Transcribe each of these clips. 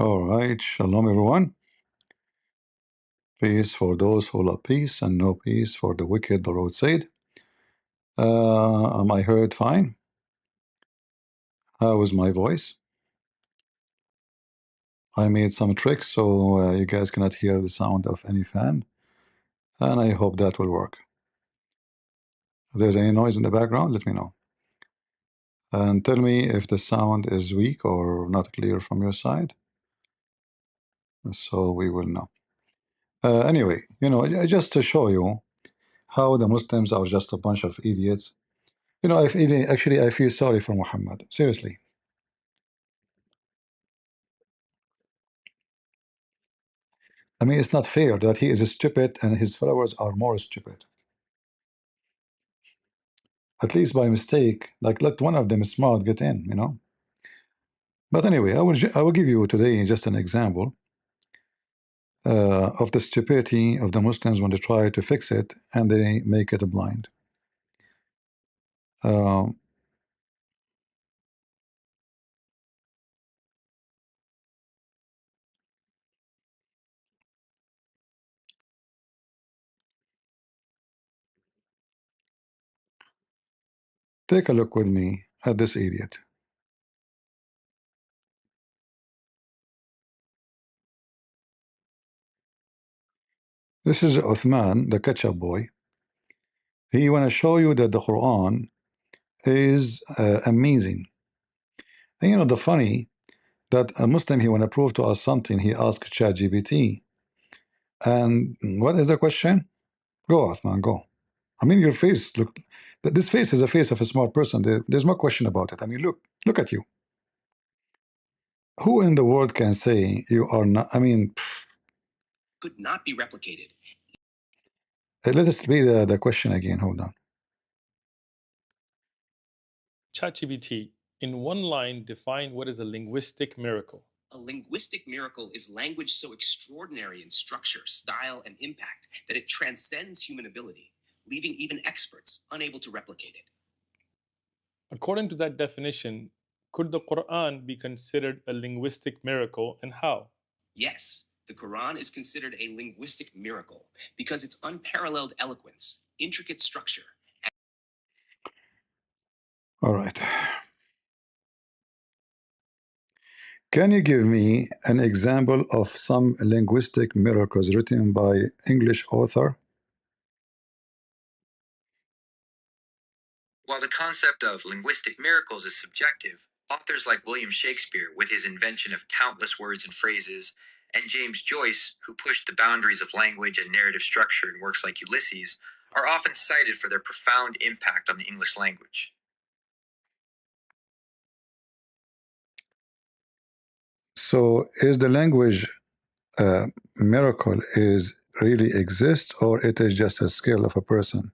All right, shalom everyone. Peace for those who love peace, and no peace for the wicked, the Lord said. Am I heard fine? How is my voice? I made some tricks so you guys cannot hear the sound of any fan, and I hope that will work. If there's any noise in the background, let me know. And tell me if the sound is weak or not clear from your side, so we will know. Anyway, just to show you how the Muslims are just a bunch of idiots. Actually, I feel sorry for Muhammad. Seriously. I mean, it's not fair that he is stupid and his followers are more stupid. At least by mistake, like let one of them smart get in. But anyway, I will give you today just an example of the stupidity of the Muslims when they try to fix it and they make it blind. Um, take a look with me at this idiot. This is Uthman, the ketchup boy. He want to show you that the Quran is amazing. And the funny that a Muslim, he want to prove to us something, he asked ChatGPT. And what is the question? Go, Uthman, go. I mean, your face, look, this face is a face of a smart person. There's no question about it. I mean, look at you. Who in the world can say you are not? I mean, could not be replicated. Let us read the question again. Hold on. ChatGPT, in one line, define what is a linguistic miracle. A linguistic miracle is language so extraordinary in structure, style, and impact that it transcends human ability, leaving even experts unable to replicate it. According to that definition, could the Quran be considered a linguistic miracle, and how? Yes, the Quran is considered a linguistic miracle because its unparalleled eloquence, intricate structure. All right. Can you give me an example of some linguistic miracles written by English author? While the concept of linguistic miracles is subjective, authors like William Shakespeare, with his invention of countless words and phrases, and James Joyce, who pushed the boundaries of language and narrative structure in works like Ulysses, are often cited for their profound impact on the English language. So, is the language miracle is really exist, or it is just a skill of a person?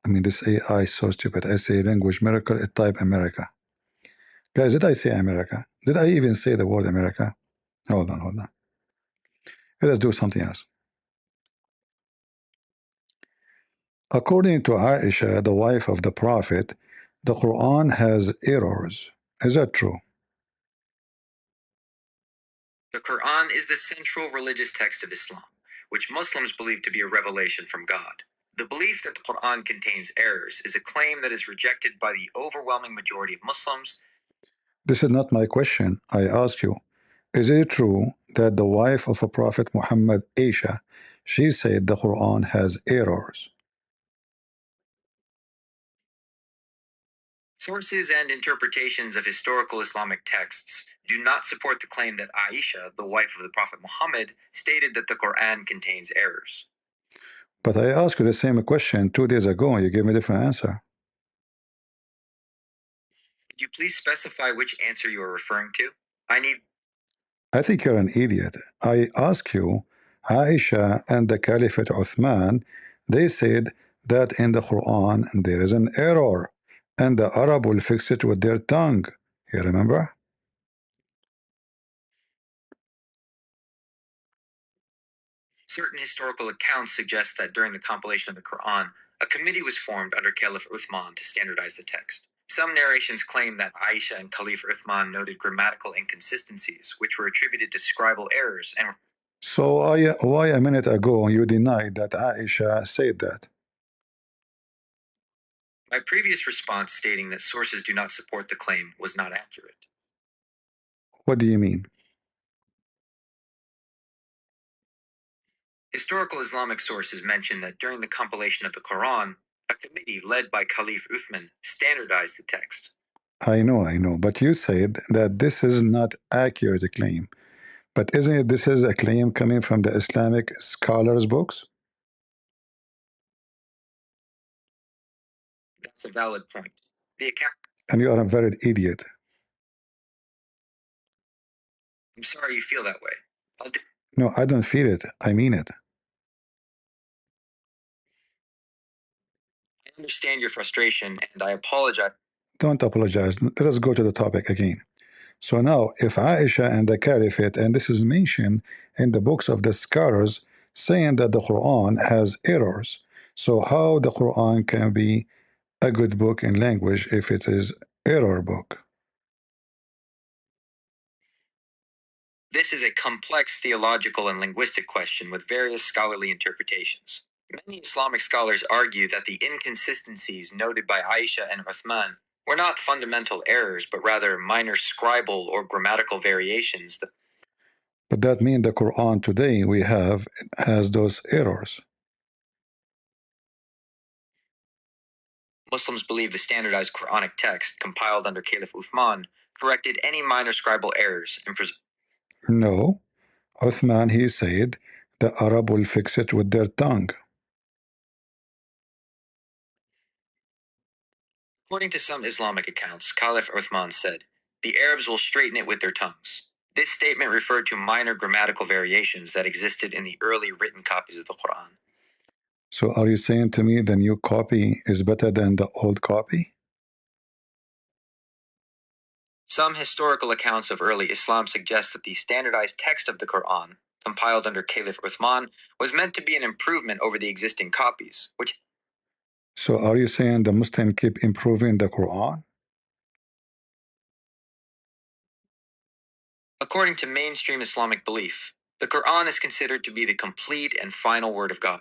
I mean, this AI is so stupid. I say language miracle, it type America. Guys, did I say America? Did I even say the word America? Hold on. Let's do something else. According to Aisha, the wife of the Prophet, the Quran has errors. Is that true? The Quran is the central religious text of Islam, which Muslims believe to be a revelation from God. The belief that the Quran contains errors is a claim that is rejected by the overwhelming majority of Muslims. This is not my question. I ask you, is it true that the wife of a Prophet Muhammad, Aisha, she said the Quran has errors? Sources and interpretations of historical Islamic texts do not support the claim that Aisha, the wife of the Prophet Muhammad, stated that the Quran contains errors. But I asked you the same question 2 days ago and you gave me a different answer. Could you please specify which answer you are referring to? I think you're an idiot. I ask you, Aisha and the Caliphate Uthman, they said that in the Quran there is an error and the Arab will fix it with their tongue. You remember? Certain historical accounts suggest that during the compilation of the Quran, a committee was formed under Caliph Uthman to standardize the text. Some narrations claim that Aisha and Caliph Uthman noted grammatical inconsistencies, which were attributed to scribal errors and So why a minute ago you denied that Aisha said that? my previous response stating that sources do not support the claim was not accurate. What do you mean? Historical Islamic sources mention that during the compilation of the Quran, a committee led by Caliph Uthman standardized the text. I know, but you said that this is not accurate claim. But isn't it this is a claim coming from the Islamic scholars' books? That's a valid point. The account. And you are a very idiot. I'm sorry you feel that way. No, I don't feel it. I mean it. I understand your frustration, and I apologize. Don't apologize. Let us go to the topic again. So now, if Aisha and the Caliphate, and this is mentioned in the books of the scholars, saying that the Quran has errors, so how the Quran can be a good book in language if it is error book? This is a complex theological and linguistic question with various scholarly interpretations. Many Islamic scholars argue that the inconsistencies noted by Aisha and Uthman were not fundamental errors, but rather minor scribal or grammatical variations. But that means the Quran today we have has those errors. Muslims believe the standardized Quranic text, compiled under Caliph Uthman, corrected any minor scribal errors and No, Uthman, he said, the Arab will fix it with their tongue. according to some Islamic accounts, Caliph Uthman said, "The Arabs will straighten it with their tongues." This statement referred to minor grammatical variations that existed in the early written copies of the Quran. So are you saying to me the new copy is better than the old copy? Some historical accounts of early Islam suggest that the standardized text of the Quran, compiled under Caliph Uthman, was meant to be an improvement over the existing copies, which. So are you saying the Muslim keep improving the Quran? According to mainstream Islamic belief, the Quran is considered to be the complete and final word of God.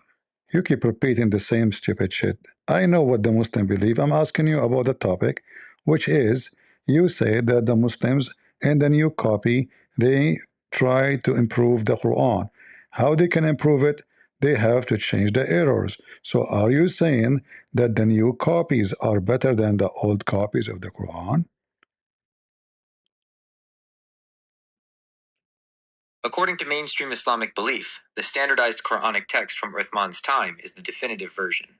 You keep repeating the same stupid shit. I know what the Muslim believe. I'm asking you about the topic, which is you say that the Muslims in the new copy, they try to improve the Quran. How they can improve it? They have to change the errors. So are you saying that the new copies are better than the old copies of the Quran? According to mainstream Islamic belief, the standardized Quranic text from Uthman's time is the definitive version.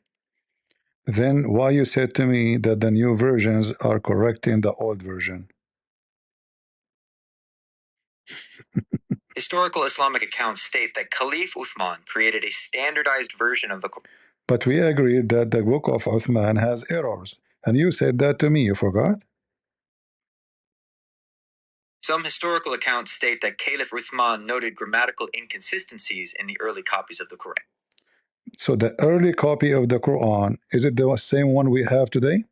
Then why you said to me that the new versions are correcting the old version? Historical Islamic accounts state that Caliph Uthman created a standardized version of the Quran. But we agreed that the book of Uthman has errors. And you said that to me, you forgot? Some historical accounts state that Caliph Uthman noted grammatical inconsistencies in the early copies of the Quran. So the early copy of the Quran, is it the same one we have today?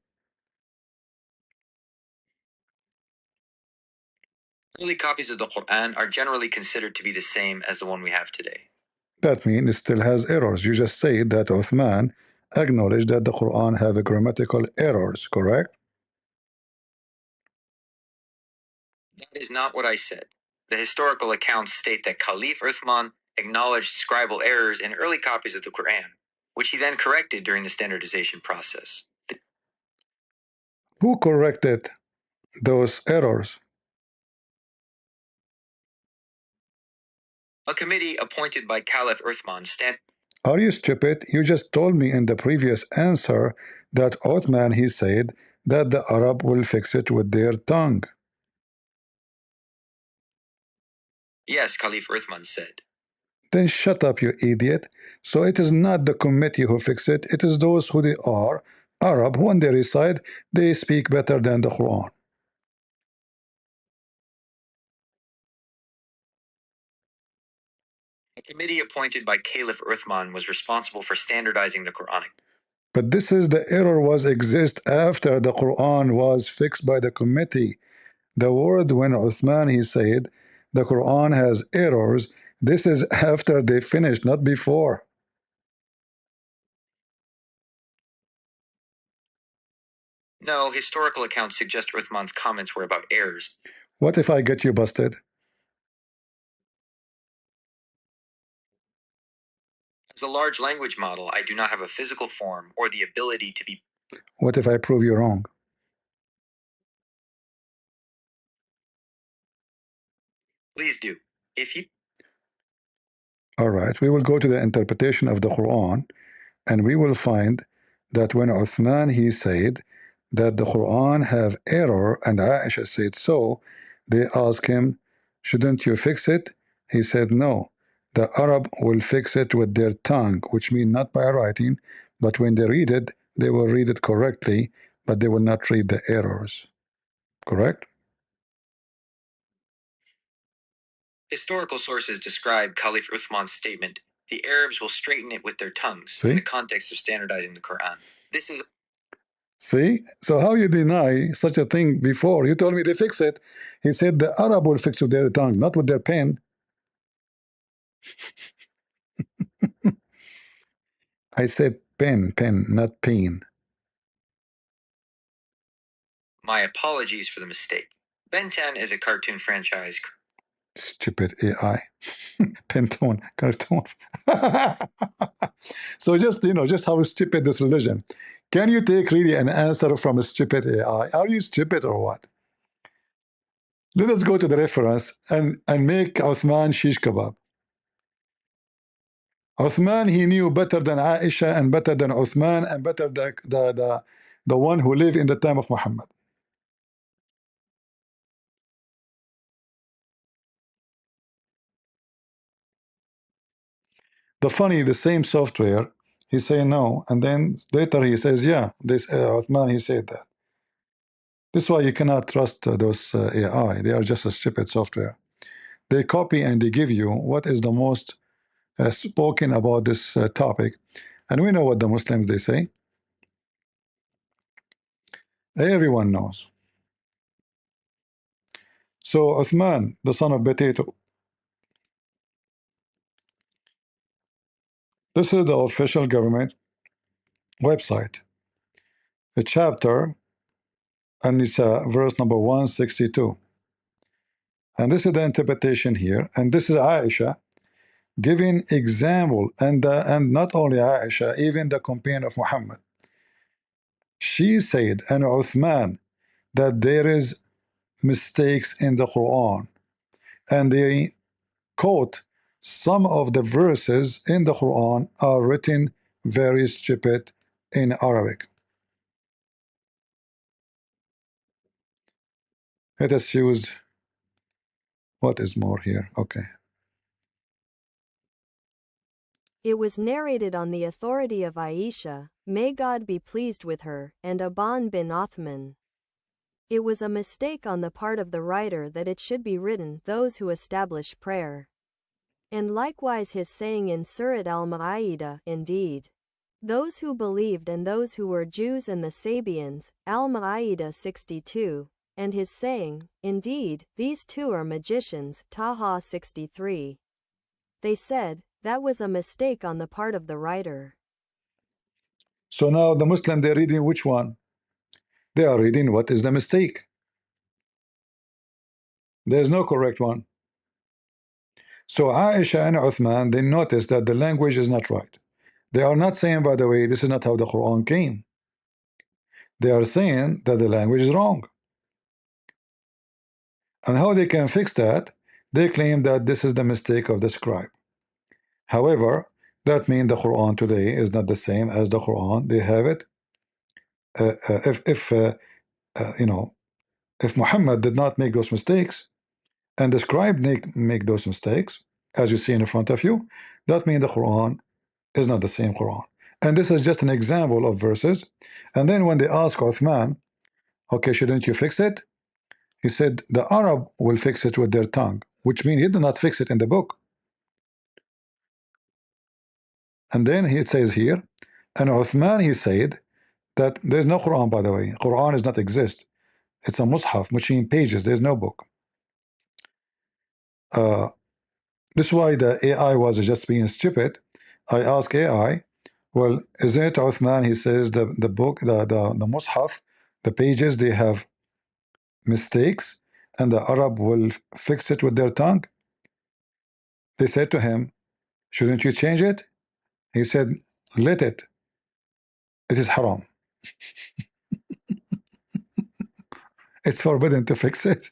Early copies of the Quran are generally considered to be the same as the one we have today. That means it still has errors. You just said that Uthman acknowledged that the Quran have grammatical errors, correct? That is not what I said. The historical accounts state that Caliph Uthman acknowledged scribal errors in early copies of the Quran, which he then corrected during the standardization process. Who corrected those errors? A committee appointed by Caliph Uthman Are you stupid? You just told me in the previous answer that Uthman, he said that the Arab will fix it with their tongue. Yes, Caliph Uthman said. Then shut up, you idiot. So it is not the committee who fix it, it is those who they are Arab. When they recite, they speak better than the Quran. A committee appointed by Caliph Uthman was responsible for standardizing the Quranic. But this is the error was exist after the Quran was fixed by the committee. The word when Uthman he said the Quran has errors, this is after they finished, not before. No, historical accounts suggest Uthman's comments were about errors. What if I get you busted? As a large language model, I do not have a physical form or the ability to be. What if I prove you wrong? Please do. If you. All right, we will go to the interpretation of the Quran, and we will find that when Uthman he said that the Quran have error and Aisha said so, they asked him, shouldn't you fix it? He said no, the Arab will fix it with their tongue, which means not by writing, but when they read it, they will read it correctly, but they will not read the errors. Correct? Historical sources describe Caliph Uthman's statement, the Arabs will straighten it with their tongues, See? in the context of standardizing the Quran. This is. See? So how you deny such a thing before? You told me they fix it. He said the Arab will fix with their tongue, not with their pen. I said pen, not pain. My apologies for the mistake. Ben 10 is a cartoon franchise. Stupid AI. Pentone, cartoon. So just, just how stupid this religion. Can you take really an answer from a stupid AI? Are you stupid or what? Let us go to the reference and make Uthman shish kebab. Uthman, he knew better than Aisha and better than Uthman and better the one who lived in the time of Muhammad. The same software, he say no, and then later he says, yeah, this Uthman, he said that. This is why you cannot trust those AI. They are just a stupid software. They copy and they give you what is the most spoken about this topic. And we know what the Muslims, they say. Everyone knows. So Uthman, the son of Potato, this is the official government website. A chapter, and it's verse number 162. And this is the interpretation here. And this is Aisha giving example, and not only Aisha, even the companion of Muhammad. She said, and Uthman, that there is mistakes in the Quran. And they quote some of the verses in the Quran are written very stupid in Arabic. Let us use what is more here. Okay. It was narrated on the authority of Aisha, may God be pleased with her, and Aban bin Uthman. It was a mistake on the part of the writer that it should be written, those who establish prayer. And likewise his saying in Surat al-Ma'idah, indeed. Those who believed and those who were Jews and the Sabians, al-Ma'idah 62, and his saying, indeed, these two are magicians, Taha 63. They said, that was a mistake on the part of the writer. So now the Muslim, they're reading which one? They are reading what is the mistake. There's no correct one. So Aisha and Uthman, they notice that the language is not right. They are not saying, by the way, this is not how the Quran came. They are saying that the language is wrong. And how they can fix that? They claim that this is the mistake of the scribe. However, that means the Quran today is not the same as the Quran. They have it. If Muhammad did not make those mistakes, and the scribe make those mistakes, as you see in front of you, that means the Quran is not the same Quran. And this is just an example of verses. And then when they ask Uthman, okay, shouldn't you fix it? He said, the Arab will fix it with their tongue, which means he did not fix it in the book. And then it says here, And Uthman, he said that there's no Quran, by the way. Quran does not exist. It's a mushaf, which means pages. There's no book. This is why the AI was just being stupid. I asked AI, well, isn't it Uthman? He says the book, the mushaf, the pages, they have mistakes, and the Arab will fix it with their tongue. They said to him, shouldn't you change it? He said, let it. It is haram. It's forbidden to fix it.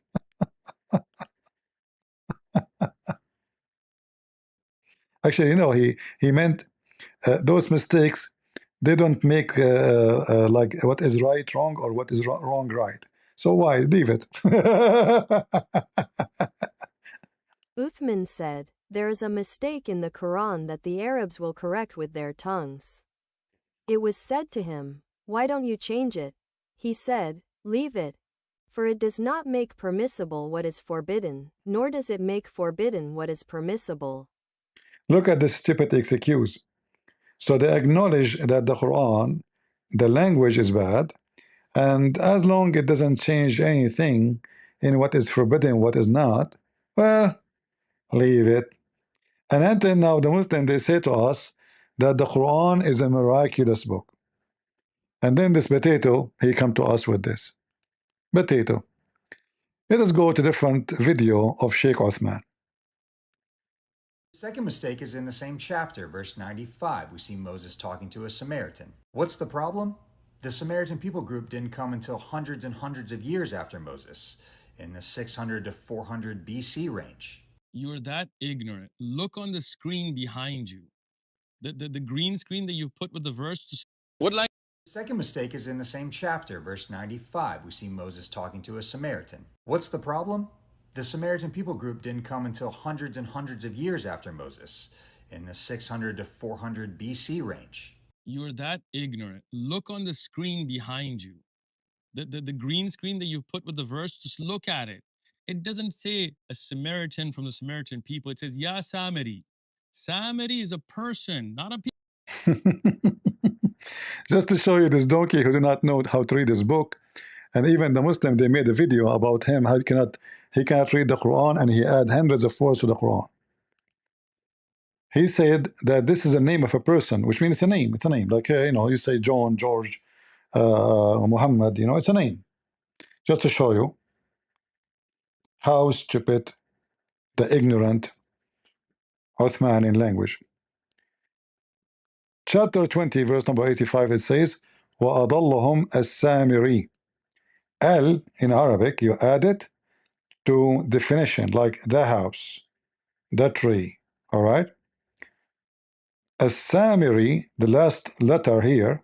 Actually, you know, he meant those mistakes, they don't make like what is right wrong or what is wrong right. So why leave it? Uthman said, there is a mistake in the Quran that the Arabs will correct with their tongues. It was said to him, why don't you change it? He said, leave it. For it does not make permissible what is forbidden, nor does it make forbidden what is permissible. Look at this stupid excuse. So they acknowledge that the Quran, the language is bad, and as long it doesn't change anything in what is forbidden, what is not, well, leave it. And until now, the Muslim, they say to us that the Quran is a miraculous book. And then this potato, he come to us with this. Potato. Let us go to different video of Sheikh Uthman. The second mistake is in the same chapter, verse 95. We see Moses talking to a Samaritan. What's the problem? The Samaritan people group didn't come until hundreds and hundreds of years after Moses, in the 600 to 400 BC range. You're that ignorant. Look on the screen behind you. The green screen that you put with the verse. What like? The second mistake is in the same chapter, verse 95. We see Moses talking to a Samaritan. What's the problem? The Samaritan people group didn't come until hundreds and hundreds of years after Moses, in the 600 to 400 BC range. You're that ignorant. Look on the screen behind you. The green screen that you put with the verse, just look at it. It doesn't say a Samaritan from the Samaritan people. It says, Ya Samari. Samari is a person, not a people. Just to show you this donkey who do not know how to read this book, and even the Muslim, they made a video about him, how he cannot read the Quran, and he add hundreds of words to the Quran. He said that this is a name of a person, which means it's a name. It's a name. Like, you know, you say John, George, Mohammed, you know, it's a name. Just to show you how stupid, the ignorant Uthman in language. Chapter 20, verse number 85, it says, وَأَضَلَّهُمْ السَّامِرِي. Al, in Arabic, you add it to definition, like the house, the tree, all right? As-Samiri, the last letter here,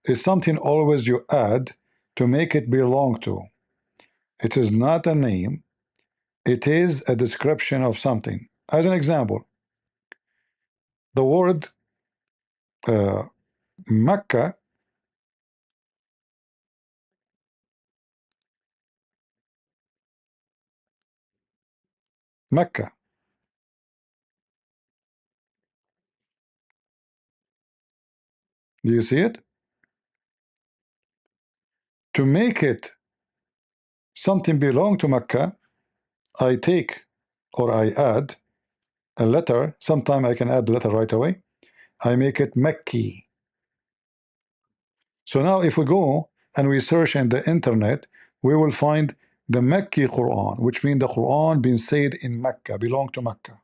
is something always you add to make it belong to. It is not a name, it is a description of something. As an example, the word Mecca, Mecca. Do you see it? To make it something belong to Mecca, I take or I add a letter. Sometimes I can add the letter right away. I make it Mekki. So now if we go and we search in the internet, we will find the Mekki Quran, which means the Quran being said in Mecca, belong to Mecca.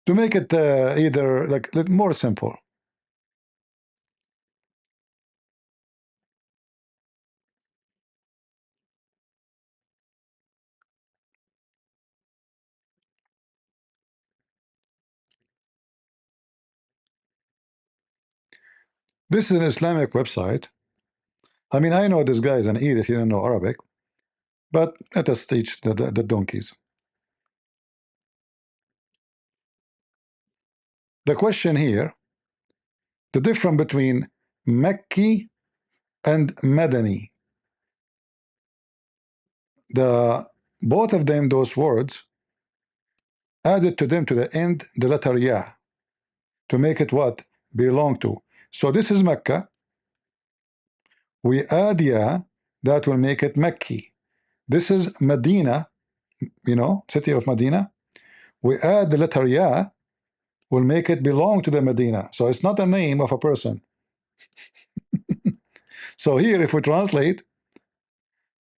To make it either like more simple, this is an Islamic website. I mean, I know this guy is an idiot, he doesn't know Arabic, but let us teach the donkeys. The question here, the difference between Mekki and Madani. Both of them, those words, added to them to the end the letter Ya to make it what? Belong to. So this is Mecca. We add Ya, that will make it Mekki. This is Medina, you know, city of Medina. We add the letter Ya, will make it belong to the Medina. So it's not a name of a person. So here, if we translate,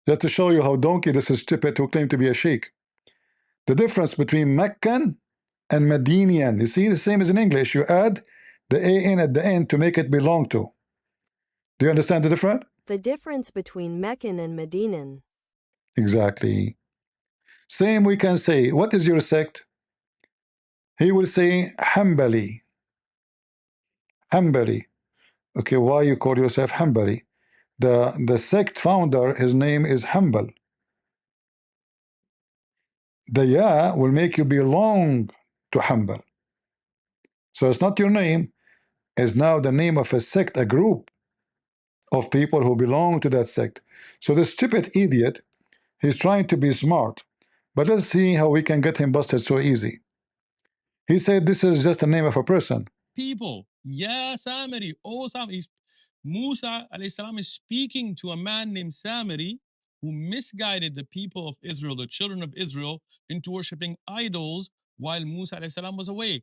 just to show you how donkey this is stupid who claim to be a sheikh. The difference between Meccan and Medinian, you see, the same as in English. You add the AN at the end to make it belong to. Do you understand the difference? The difference between Meccan and Medinan. Exactly. Same we can say, what is your sect? He will say Hanbali. Hanbali. Okay, why you call yourself Hanbali? The sect founder, his name is Hanbal. The Ya will make you belong to Hanbal. So it's not your name, it's now the name of a sect, a group of people who belong to that sect. So the stupid idiot, he's trying to be smart, but let's see how we can get him busted so easy. He said this is just the name of a person. People, Ya Samiri, oh Samiri. Musa alayhi salam is speaking to a man named Samiri who misguided the people of Israel, the children of Israel, into worshipping idols while Musa alayhi salam was away.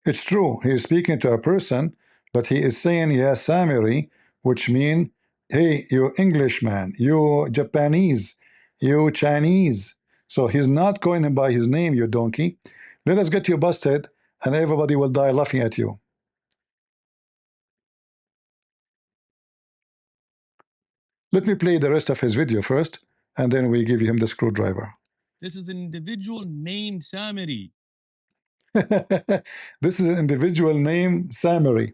It's true, he is speaking to a person, but he is saying Ya Samiri, which means, hey, you Englishman, you Japanese, you Chinese. So he's not calling him by his name, you donkey. Let us get you busted, and everybody will die laughing at you. Let me play the rest of his video first, and then we give him the screwdriver. This is an individual named Samiri. This is an individual named Samiri.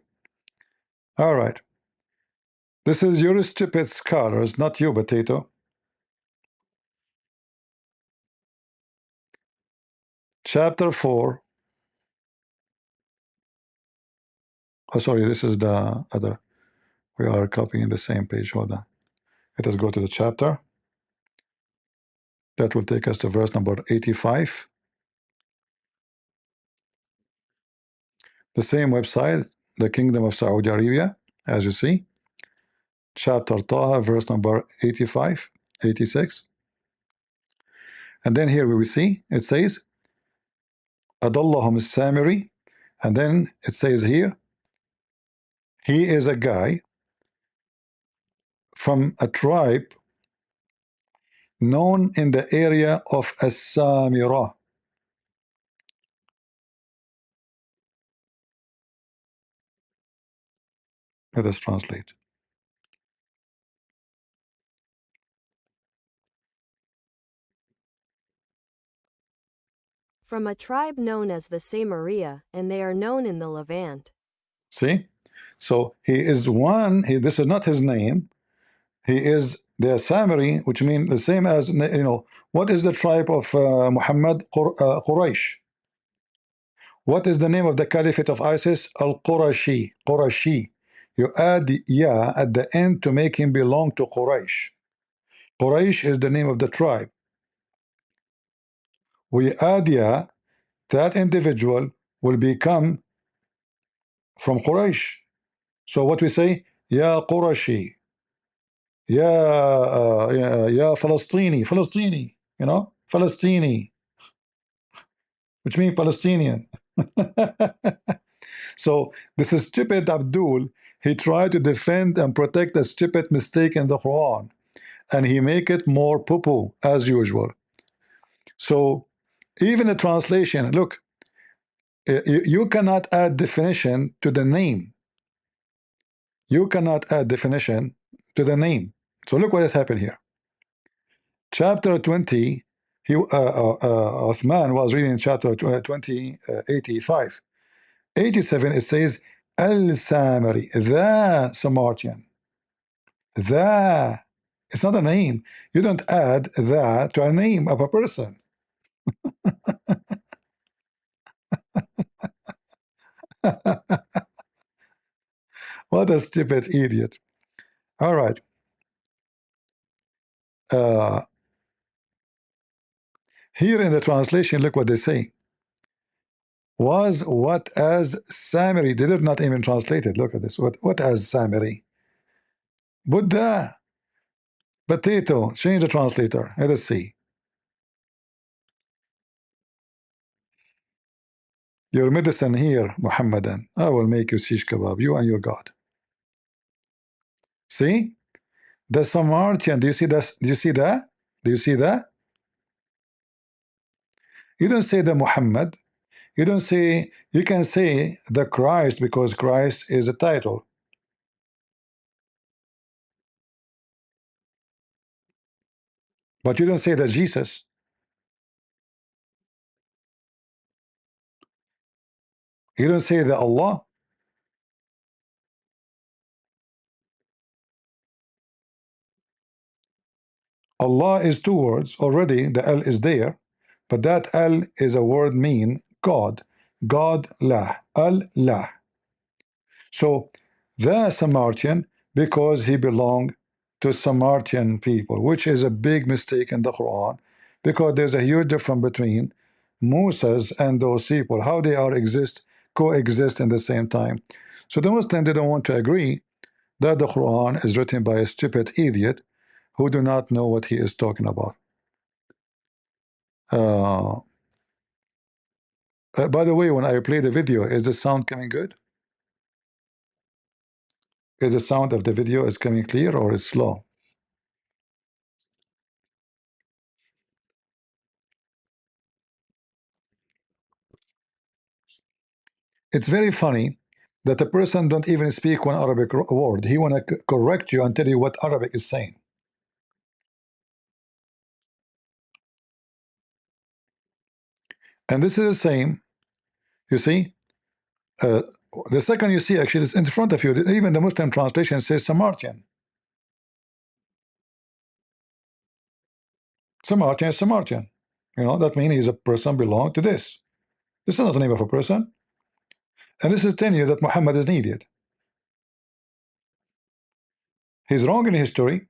All right. This is your stupid scholars, not you, potato. Chapter 4. Oh, sorry, this is the other. We are copying the same page. Hold on. Let us go to the chapter. That will take us to verse number 85. The same website, the Kingdom of Saudi Arabia, as you see. Chapter Taha, verse number 85, 86. And then here we will see, it says, Adallahum Samiri. And then it says here, he is a guy from a tribe known in the area of As-Samira. Let us translate. From a tribe known as the Samaria, and they are known in the Levant. See? So he is one, this is not his name. He is the Samiri, which means the same as, you know, what is the tribe of Muhammad? Quraysh. What is the name of the caliphate of ISIS? Al-Qurashi. Qurashi. You add the Ya at the end to make him belong to Quraysh. Quraysh is the name of the tribe. We add Ya, that individual will become from Quraysh. So what we say? Ya Qurashi. Ya Falastini. Falastini. You know? Falastini. Which means Palestinian. So this is stupid Abdul. He tried to defend and protect a stupid mistake in the Quran, and he make it more poo-poo as usual. So even the translation, look, you cannot add definition to the name. You cannot add definition to the name. So look what has happened here. Chapter 20, Uthman was reading chapter 20, 85. 87, it says, Al-Samari, the Samaritan. The. It's not a name. You don't add the to a name of a person. What a stupid idiot. All right. Here in the translation, look what they say. Was what as Samiri. They did not even translate it. Look at this. What as Samiri? Buddha. Potato. Change the translator. Let us see. Your medicine here, Muhammadan. I will make you shish kebab. You and your God. See? The Samaritan. Do you see that? Do you see that? Do you see that? You don't say the Muhammad. You don't say, you can say the Christ because Christ is a title. But you don't say that Jesus. You don't say that Allah. Allah is two words. Already the L is there. But that L is a word mean God. God lah. Allah. So the Samaritan, because he belonged to Samaritan people, which is a big mistake in the Quran, because there's a huge difference between Moses and those people, how they are coexist in the same time. So the Muslims didn't want to agree that the Quran is written by a stupid idiot who do not know what he is talking about. By the way, when I play the video, is the sound coming good? Is the sound of the video is coming clear or it's slow? It's very funny that a person don't even speak one Arabic word. He want to correct you and tell you what Arabic is saying. And this is the same. You see, uh, the second you see actually it's in front of you. Even the Muslim translation says Samaritan. Samaritan is Samaritan. You know that means he's a person belong to this. This is not the name of a person. And this is telling you that Muhammad is needed. He's wrong in history.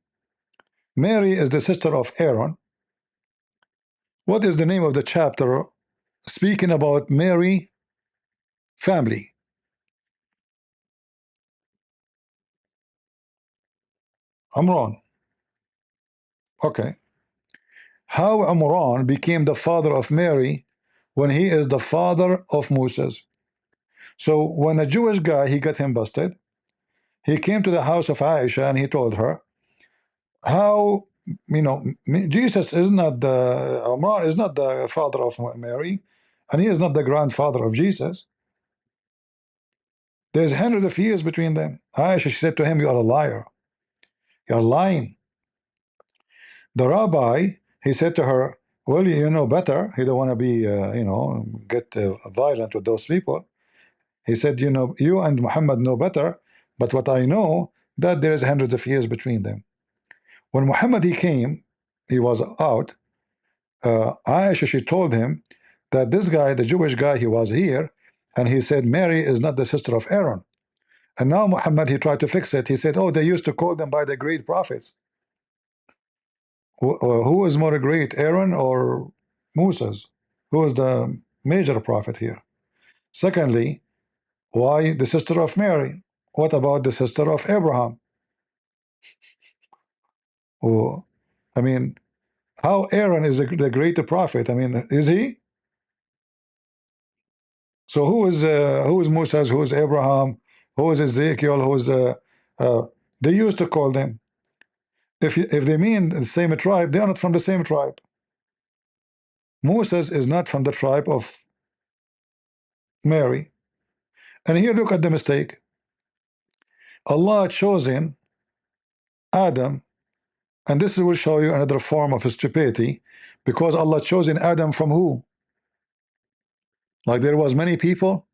Mary is the sister of Aaron. What is the name of the chapter speaking about Mary family? I'm wrong. Okay. How Imran became the father of Mary when he is the father of Moses. So when a Jewish guy, he got him busted, he came to the house of Aisha and he told her, how, you know, Jesus is not the, Imran is not the father of Mary, and he is not the grandfather of Jesus. There's hundreds of years between them. Aisha, she said to him, you are a liar. You're lying. The rabbi, he said to her, well, you know better. He don't want to be, you know, get violent with those people. He said, you know, you and Muhammad know better, but what I know, that there is hundreds of years between them. When Muhammad he came, he was out, Aisha, she told him that this guy, the Jewish guy, he was here, and he said, Mary is not the sister of Aaron. And now Muhammad, he tried to fix it. He said, oh, they used to call them by the great prophets. Who is more great, Aaron or Moses? Who is the major prophet here? Secondly, why the sister of Mary? What about the sister of Abraham? Oh, I mean, how Aaron is the greater prophet? I mean, is he? So who is Moses? Who is Abraham? Who is Ezekiel? Who is uh, they used to call them. If they mean the same tribe, they are not from the same tribe. Moses is not from the tribe of Mary. And here, look at the mistake. Allah chosen Adam, and this will show you another form of stupidity, because Allah chosen Adam from who? Like there was many people,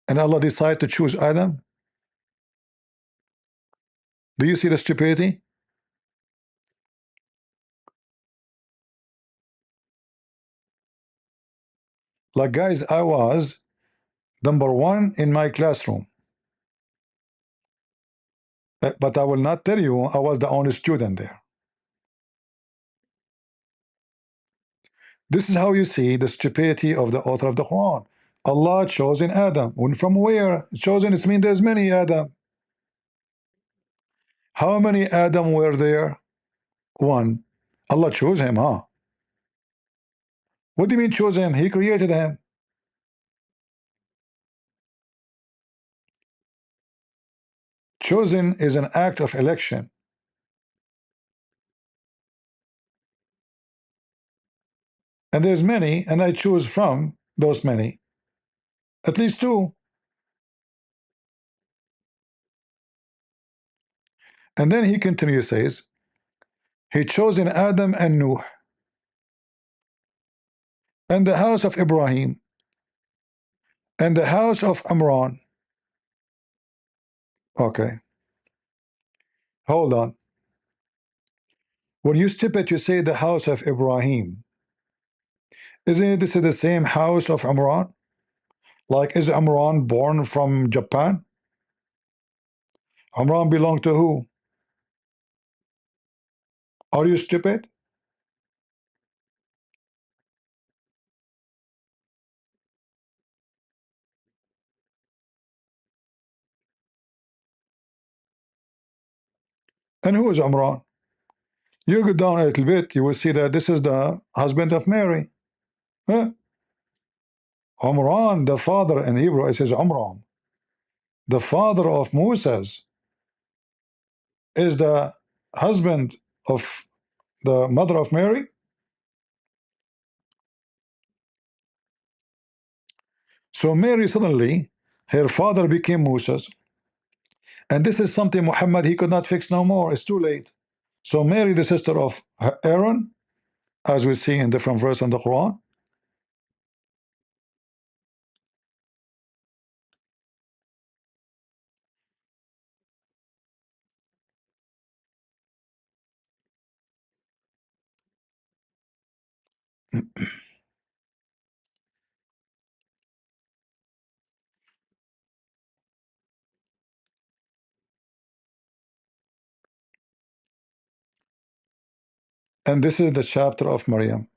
and Allah decided to choose Adam. Do you see the stupidity? Like guys, I was number one in my classroom, but I will not tell you I was the only student there. This is how you see the stupidity of the author of the Quran. Allah chosen Adam. When from where? Chosen, it means there's many Adam. How many Adam were there? One. Allah chose him, huh? What do you mean chose him? He created him. Chosen is an act of election. And there's many, and I choose from those many. At least two. And then he continues, says, he chose in Adam and Nuh, and the house of Ibrahim, and the house of Imran. Okay, hold on. When you step it, you say the house of Ibrahim. Isn't this the same house of Imran? Like, is Imran born from Japan? Imran belonged to who? Are you stupid? And who is Imran? You go down a little bit, you will see that this is the husband of Mary. Huh? Imran, the father in Hebrew, it says Umram. The father of Moses is the husband of the mother of Mary. So Mary suddenly, her father became Moses. And this is something Muhammad, he could not fix no more. It's too late. So Mary, the sister of Aaron, as we see in different verses in the Quran. And this is the chapter of Maryam.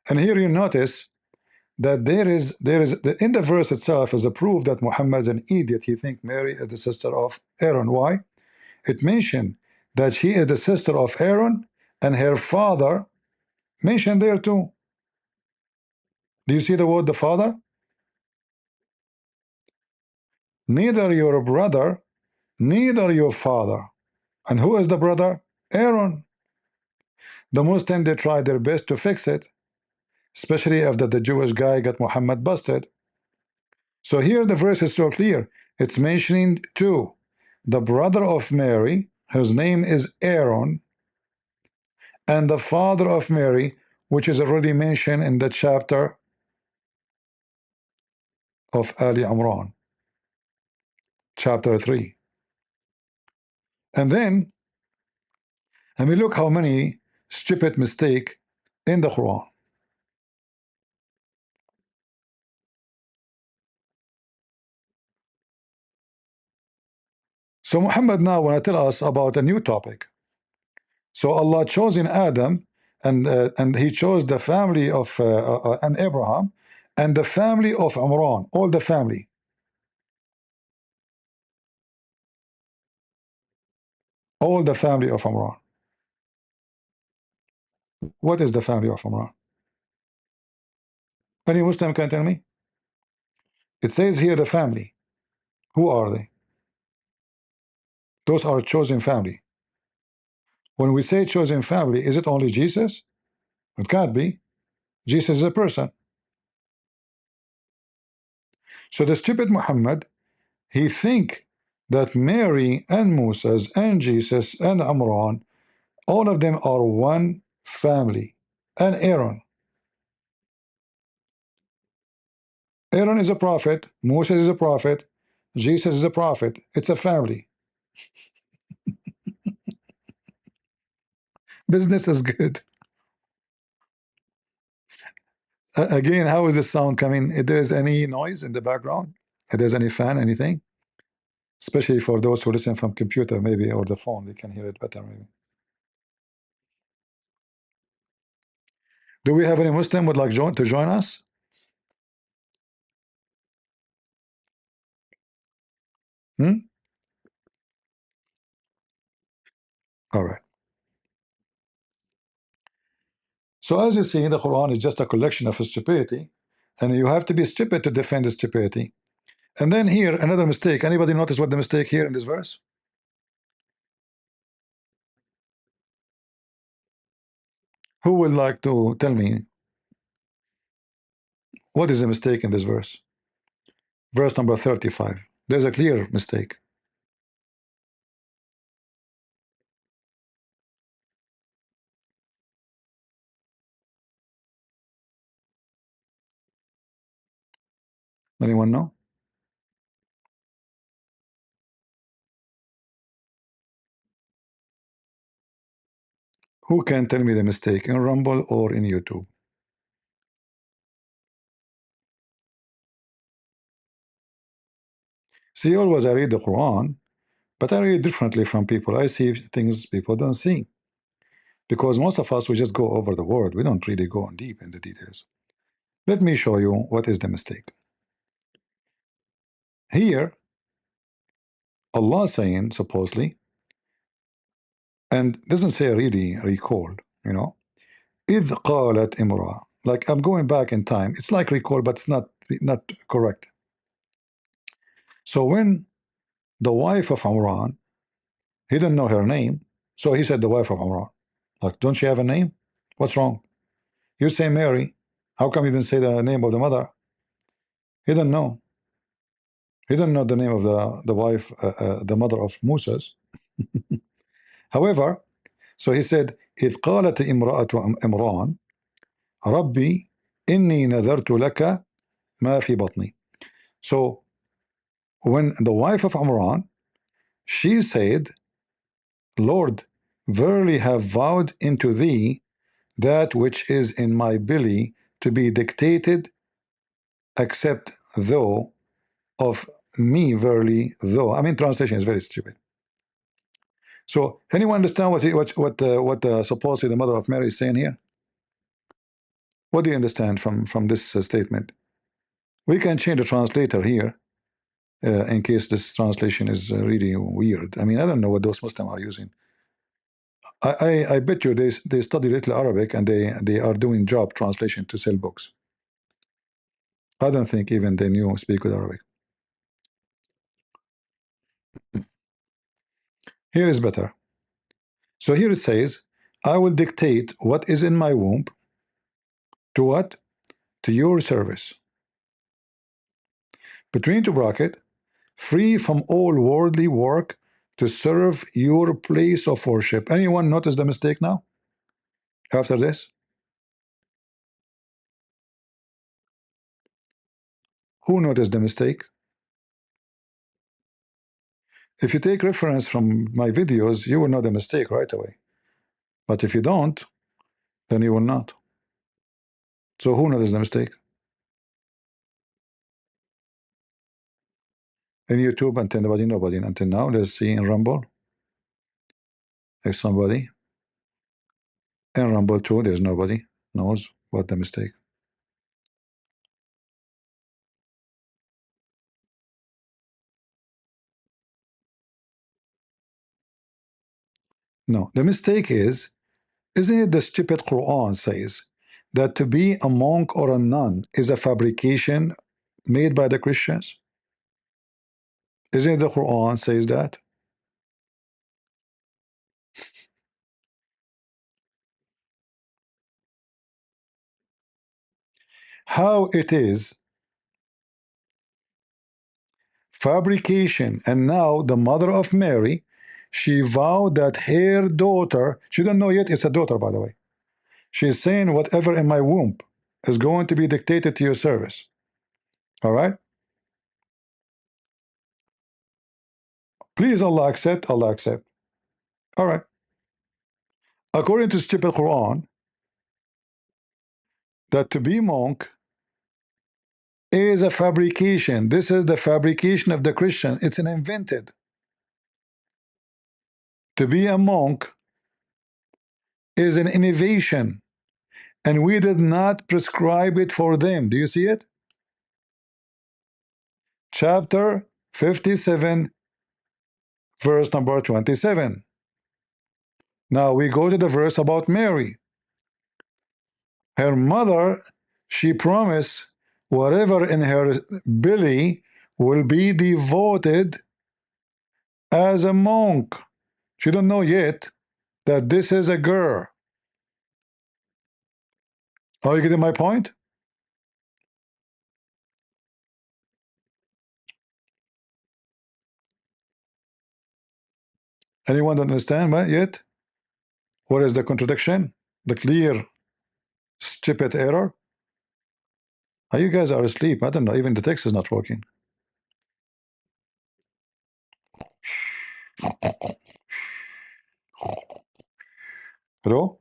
And here you notice that in the verse itself is a proof that Muhammad is an idiot. He thinks Mary is the sister of Aaron. Why? It mentioned that she is the sister of Aaron and her father mentioned there too. Do you see the word the father? Neither your brother, neither your father. And who is the brother? Aaron. The Muslims, they try their best to fix it, especially after the Jewish guy got Muhammad busted. So here the verse is so clear. It's mentioning two. The brother of Mary, whose name is Aaron, and the father of Mary, which is already mentioned in the chapter of Ali Imran, chapter 3. And then, I mean, look how many stupid mistake in the Quran. So Muhammad now want to tell us about a new topic. So Allah chose in Adam, and he chose the family of and Abraham, and the family of Imran, all the family. All the family of Imran. What is the family of Imran? Any Muslim can tell me? It says here the family. Who are they? Those are chosen family. When we say chosen family, is it only Jesus? It can't be. Jesus is a person. So the stupid Muhammad, he think that Mary and Moses and Jesus and Imran, all of them are one family. And Aaron. Aaron is a prophet. Moses is a prophet. Jesus is a prophet. It's a family. Business is good. Again, how is the sound coming? If there is any noise in the background, if there's any fan, anything, especially for those who listen from computer, maybe, or the phone, they can hear it better, maybe. Do we have any Muslim would like to join us? All right. So as you see, the Quran is just a collection of stupidity, and you have to be stupid to defend the stupidity. And then here, another mistake. Anybody notice what the mistake here in this verse? Who would like to tell me what is the mistake in this verse? Verse number 35. There's a clear mistake. Anyone know? Who can tell me the mistake in Rumble or in YouTube? See, always I read the Quran, but I read differently from people. I see things people don't see. Because most of us, we just go over the word. We don't really go on deep in the details. Let me show you what is the mistake. Here, Allah saying, supposedly, and doesn't say really recall, you know, إذ قالت امرأة. Like I'm going back in time. It's like recall, but it's not correct. So when the wife of Imran, he didn't know her name, so he said the wife of Imran. Like, don't she have a name? What's wrong? You say Mary. How come you didn't say the name of the mother? He didn't know. He didn't know the name of the wife, the mother of Moses. However, so he said, إذ قالت امرأة إمران ربي إني نذرت لك ما في بطني. So when the wife of Imran, she said, Lord, verily have vowed into thee that which is in my belly to be dictated, except though of me verily though. I mean, translation is very stupid. So anyone understand what supposedly the mother of Mary is saying here? What do you understand from this statement? We can change the translator here in case this translation is really weird. I mean, I don't know what those Muslims are using. I bet you they study little Arabic and they are doing job translation to sell books. I don't think even they knew speak with Arabic. Here is better. So here it says, I will dictate what is in my womb to what? To your service. Between two bracket, free from all worldly work to serve your place of worship. Anyone notice the mistake now? After this? Who noticed the mistake? If you take reference from my videos, you will know the mistake right away. But if you don't, then you will not. So who noticed the mistake? In YouTube, until nobody until now. Let's see in Rumble. If somebody. In Rumble too, there's nobody knows what the mistake. No, the mistake is, isn't it the stupid Quran says that to be a monk or a nun is a fabrication made by the Christians? Isn't it the Quran says that? How it is fabrication, and now the mother of Mary, she vowed that her daughter, she don't know yet it's a daughter, by the way. She's saying whatever in my womb is going to be dictated to your service. All right? Please, Allah accept, Allah accept. All right. According to stupid Quran, that to be monk is a fabrication. This is the fabrication of the Christian. It's an invented. To be a monk is an innovation. and we did not prescribe it for them. Do you see it? Chapter 57, verse number 27. Now we go to the verse about Mary. Her mother, she promised whatever in her belly will be devoted as a monk. She don't know yet that this is a girl. Are you getting my point? Anyone don't understand yet? What is the contradiction? The clear, stupid error? How you guys are asleep? I don't know. Even the text is not working. Hello?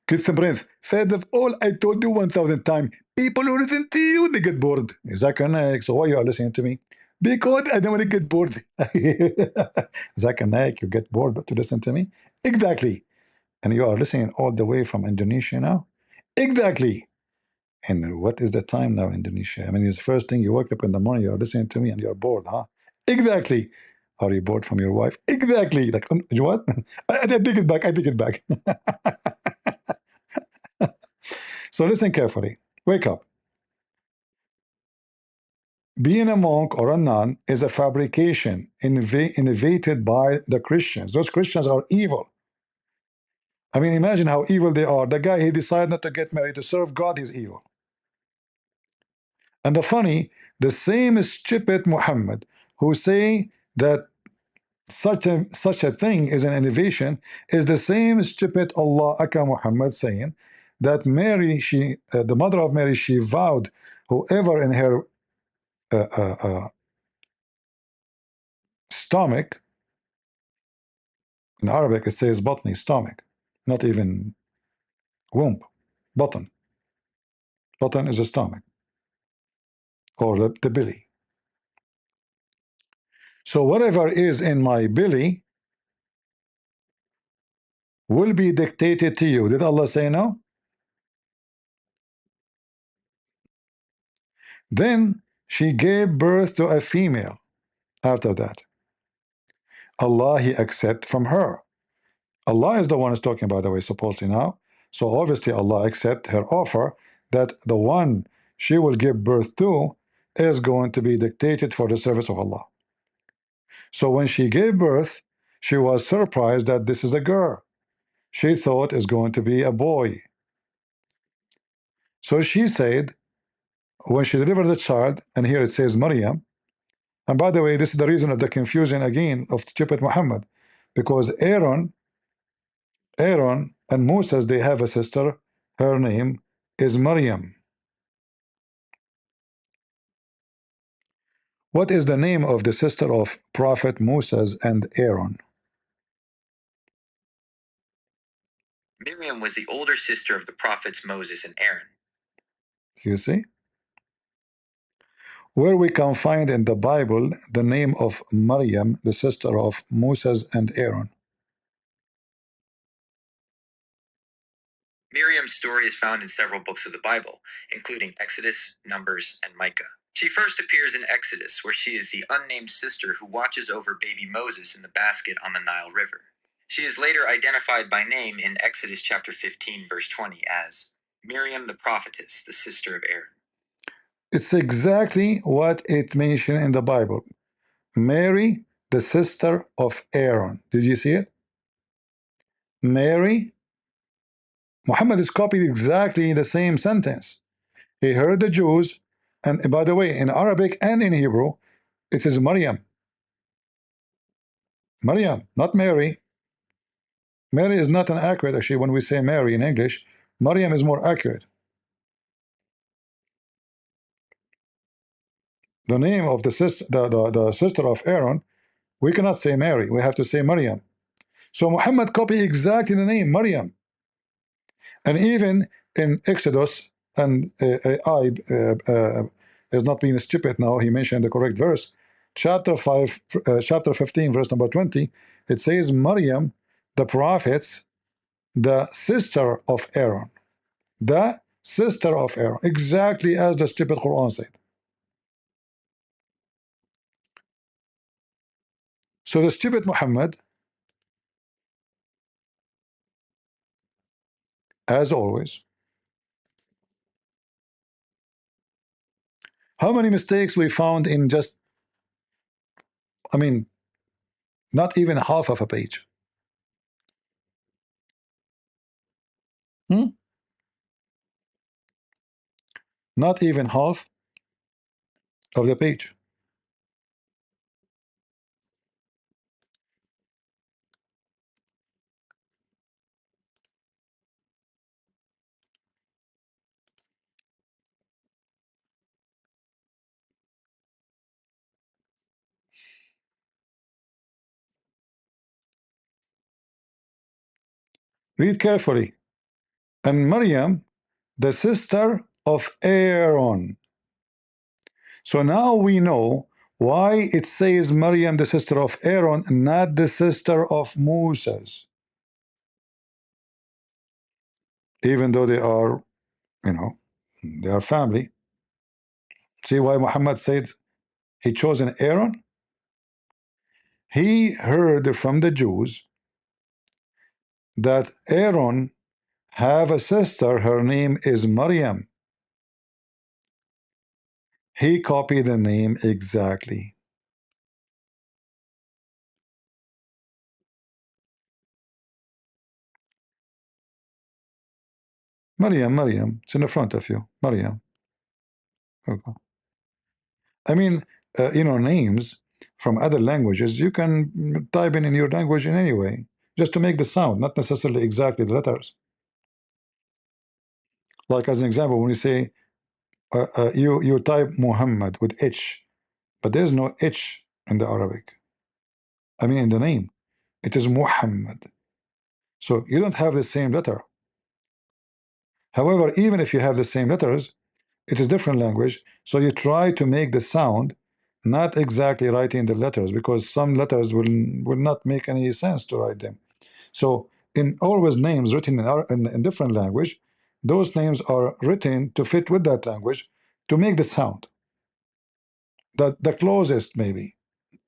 Kiss the breath. Fed of all I told you 1,000 times. People who listen to you, they get bored. Zakir Naik, so why you are listening to me? Because I don't want to get bored. Zakir Naik, you get bored but to listen to me? Exactly. And you are listening all the way from Indonesia now? Exactly. And what is the time now in Indonesia? I mean, it's the first thing you wake up in the morning, you're listening to me and you're bored, huh? Exactly. Are you bored from your wife? Exactly. Like, you what? I take it back. I take it back. So listen carefully. Wake up. Being a monk or a nun is a fabrication innovated by the Christians. Those Christians are evil. I mean, imagine how evil they are. The guy, he decided not to get married to serve God, he's evil. And the same stupid Muhammad who say that such a thing is an innovation is the same stupid Allah Aka Muhammad saying that Mary, the mother of Mary, she vowed whoever in her stomach, in Arabic it says batni, stomach, not even womb, button. Button is a stomach or the belly. So whatever is in my belly will be dictated to you. Did Allah say no? Then she gave birth to a female. After that, Allah, he accept from her. Allah is the one who's talking, by the way, supposedly now. So obviously Allah accept her offer that the one she will give birth to is going to be dictated for the service of Allah. So when she gave birth, she was surprised that this is a girl. She thought it's going to be a boy. So she said, when she delivered the child, and here it says Maryam, and by the way, this is the reason of the confusion again of stupid Muhammad, because Aaron and Moses, they have a sister, her name is Maryam. What is the name of the sister of Prophet Moses and Aaron? Miriam was the older sister of the prophets Moses and Aaron. You see? Where we can find in the Bible the name of Maryam, the sister of Moses and Aaron. Miriam's story is found in several books of the Bible, including Exodus, Numbers, and Micah. She first appears in Exodus, where she is the unnamed sister who watches over baby Moses in the basket on the Nile River. She is later identified by name in Exodus chapter 15, verse 20 as Miriam the prophetess, the sister of Aaron. It's exactly what it mentioned in the Bible. Mary, the sister of Aaron. Did you see it? Mary. Muhammad is copied exactly the same sentence. He heard the Jews, and by the way, in Arabic and in Hebrew, it is Maryam. Maryam, not Mary. Mary is not an accurate, actually, when we say Mary in English, Maryam is more accurate. The name of the sister, the sister of Aaron, we cannot say Mary, we have to say Maryam. So Muhammad copied exactly the name, Maryam. And even in Exodus, and I is not being stupid now, he mentioned the correct verse, chapter 15, verse number 20, it says Maryam, the prophets, the sister of Aaron. The sister of Aaron, exactly as the stupid Quran said. So the stupid Muhammad, as always, how many mistakes we found in just, I mean, not even half of a page. Not even half of the page. Read carefully. And Maryam, the sister of Aaron. So now we know why it says Maryam, the sister of Aaron, not the sister of Moses. Even though they are, you know, they are family. See why Muhammad said he chose an Aaron? He heard from the Jews that Aaron have a sister, her name is Maryam. He copied the name exactly. Maryam, it's in the front of you. Maryam. Okay. I mean, names from other languages, you can type in your language in any way, just to make the sound, not necessarily exactly the letters. Like as an example, when you say, you type Muhammad with H, but there's no H in the Arabic. I mean, in the name, it is Muhammad. So you don't have the same letter. However, even if you have the same letters, it is different language. So you try to make the sound not exactly writing the letters, because some letters will not make any sense to write them. So in always names written in different language, those names are written to fit with that language to make the sound. That the closest maybe,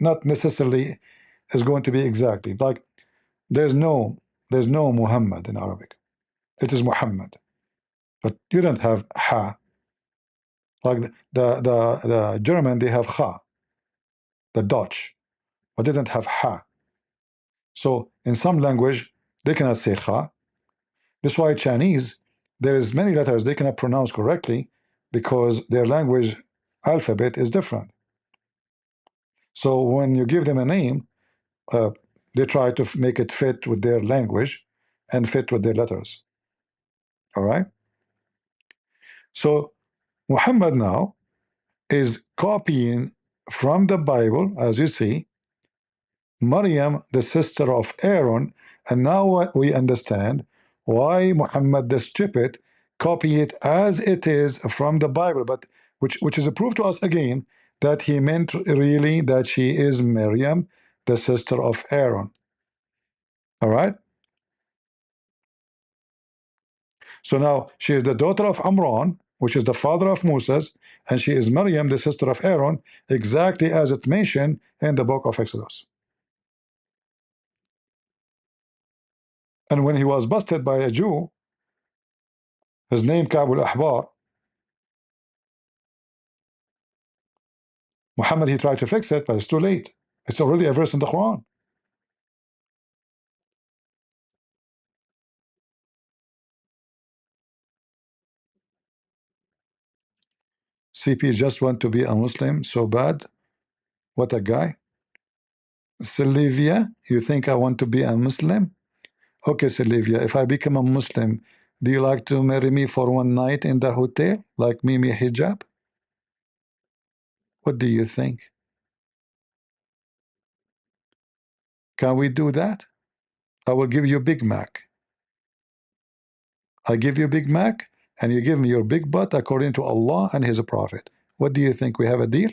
not necessarily is going to be exactly like there's no Muhammad in Arabic. It is Muhammad, but you don't have ha. Like the German, they have ha, the Dutch, but they don't have ha. So in some language they cannot say ha. That's why Chinese, there is many letters they cannot pronounce correctly because their language alphabet is different. So when you give them a name, they try to make it fit with their language and fit with their letters. All right. So Muhammad now is copying from the Bible, as you see, Maryam, the sister of Aaron, and now we understand why Muhammad the stupid copy it as it is from the Bible, but which is a proof to us again that he meant really that she is Maryam, the sister of Aaron. All right. So now she is the daughter of Amram, which is the father of Moses, and she is Maryam, the sister of Aaron, exactly as it mentioned in the book of Exodus. And when he was busted by a Jew, his name Kabul Ahbar, Muhammad, he tried to fix it, but it's too late. It's already a verse in the Quran. CP just want to be a Muslim so bad. What a guy. Sylvia, you think I want to be a Muslim? Okay, Sylvia, if I become a Muslim, do you like to marry me for one night in the hotel, like Mimi Hijab? What do you think? Can we do that? I will give you Big Mac. I give you Big Mac, and you give me your big butt according to Allah and His Prophet. What do you think? We have a deal?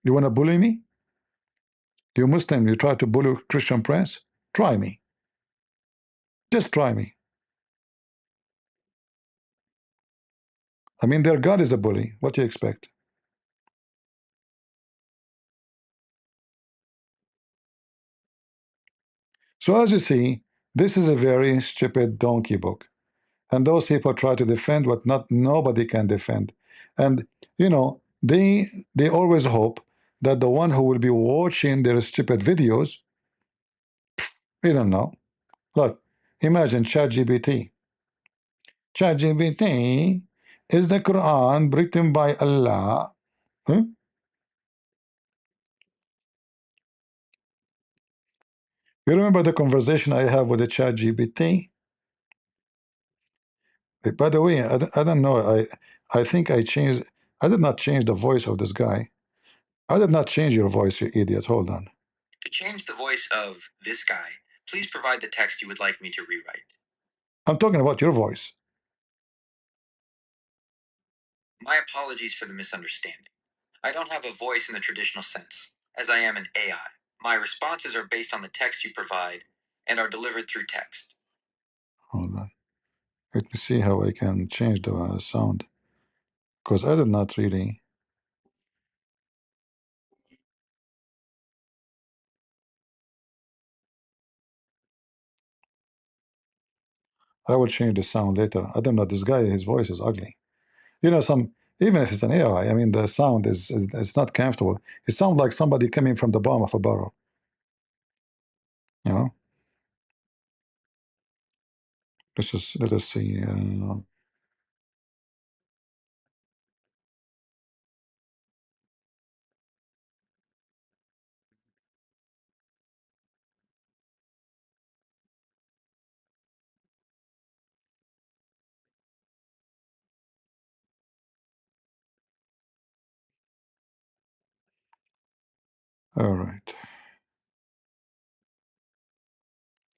You want to bully me? You Muslim, you try to bully Christian Prince? Try me. Just try me. I mean, their God is a bully. What do you expect? So as you see, this is a very stupid donkey book. And those people try to defend what nobody can defend. And you know, they always hope that the one who will be watching their stupid videos, we don't know. Look, imagine ChatGPT. ChatGPT is the Quran written by Allah. Huh? You remember the conversation I have with the ChatGPT? By the way, I don't know. I think I changed. I did not change the voice of this guy. I did not change your voice, you idiot. Hold on. To change the voice of this guy, please provide the text you would like me to rewrite. I'm talking about your voice. My apologies for the misunderstanding. I don't have a voice in the traditional sense, as I am an AI. My responses are based on the text you provide and are delivered through text. Hold on. Let me see how I can change the sound. Because I did not really. I will change the sound later. I don't know. This guy, his voice is ugly. You know, even if it's an AI, I mean, the sound is it's not comfortable. It sounds like somebody coming from the bottom of a barrel. You know. Let us see. All right.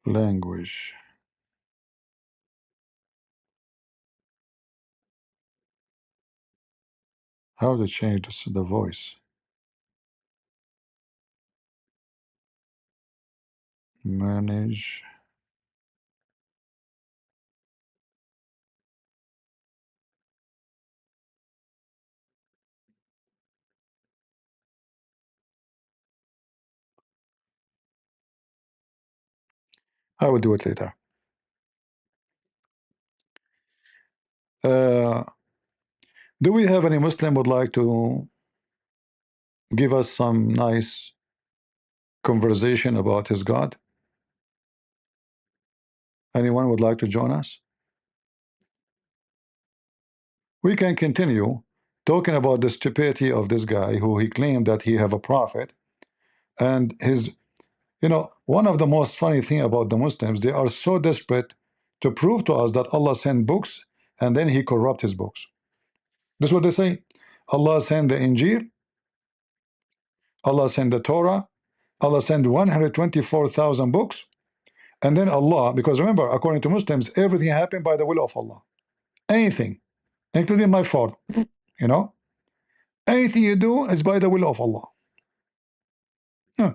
Language. How to change the voice? Manage. I will do it later. Do we have any Muslim would like to give us some nice conversation about his God? Anyone would like to join us? We can continue talking about the stupidity of this guy who he claimed that he have a prophet, and his, you know, one of the most funny thing about the Muslims, they are so desperate to prove to us that Allah sent books and then he corrupt his books. That's what they say. Allah sent the Injil, Allah sent the Torah, Allah sent 124,000 books, and then Allah, because remember, according to Muslims, everything happened by the will of Allah. Anything, including my fault, you know, anything you do is by the will of Allah. Yeah.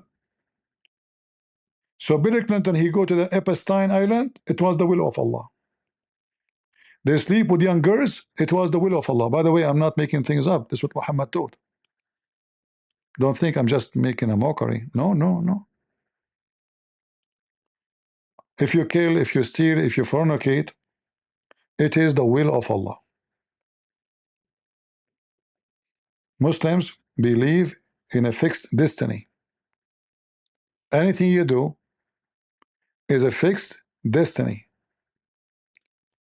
So Bill Clinton, he go to the Epstein Island, it was the will of Allah. They sleep with young girls, it was the will of Allah. By the way, I'm not making things up. This is what Muhammad taught. Don't think I'm just making a mockery. No, no, no. If you kill, if you steal, if you fornicate, it is the will of Allah. Muslims believe in a fixed destiny. Anything you do is a fixed destiny.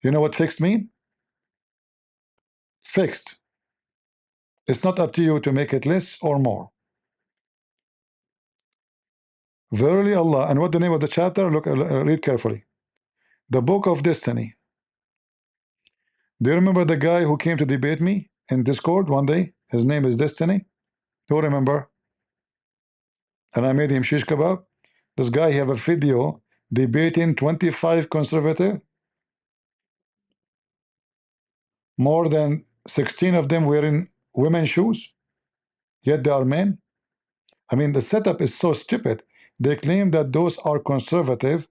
You know what fixed mean? Fixed. It's not up to you to make it less or more. Verily Allah, and what the name of the chapter? Look, read carefully. The Book of Destiny. Do you remember the guy who came to debate me in Discord one day? His name is Destiny. Do you remember? And I made him shish kebab. This guy, he have a video debating 25 conservative. More than 16 of them wearing women's shoes. Yet they are men. I mean, the setup is so stupid. They claim that those are conservative,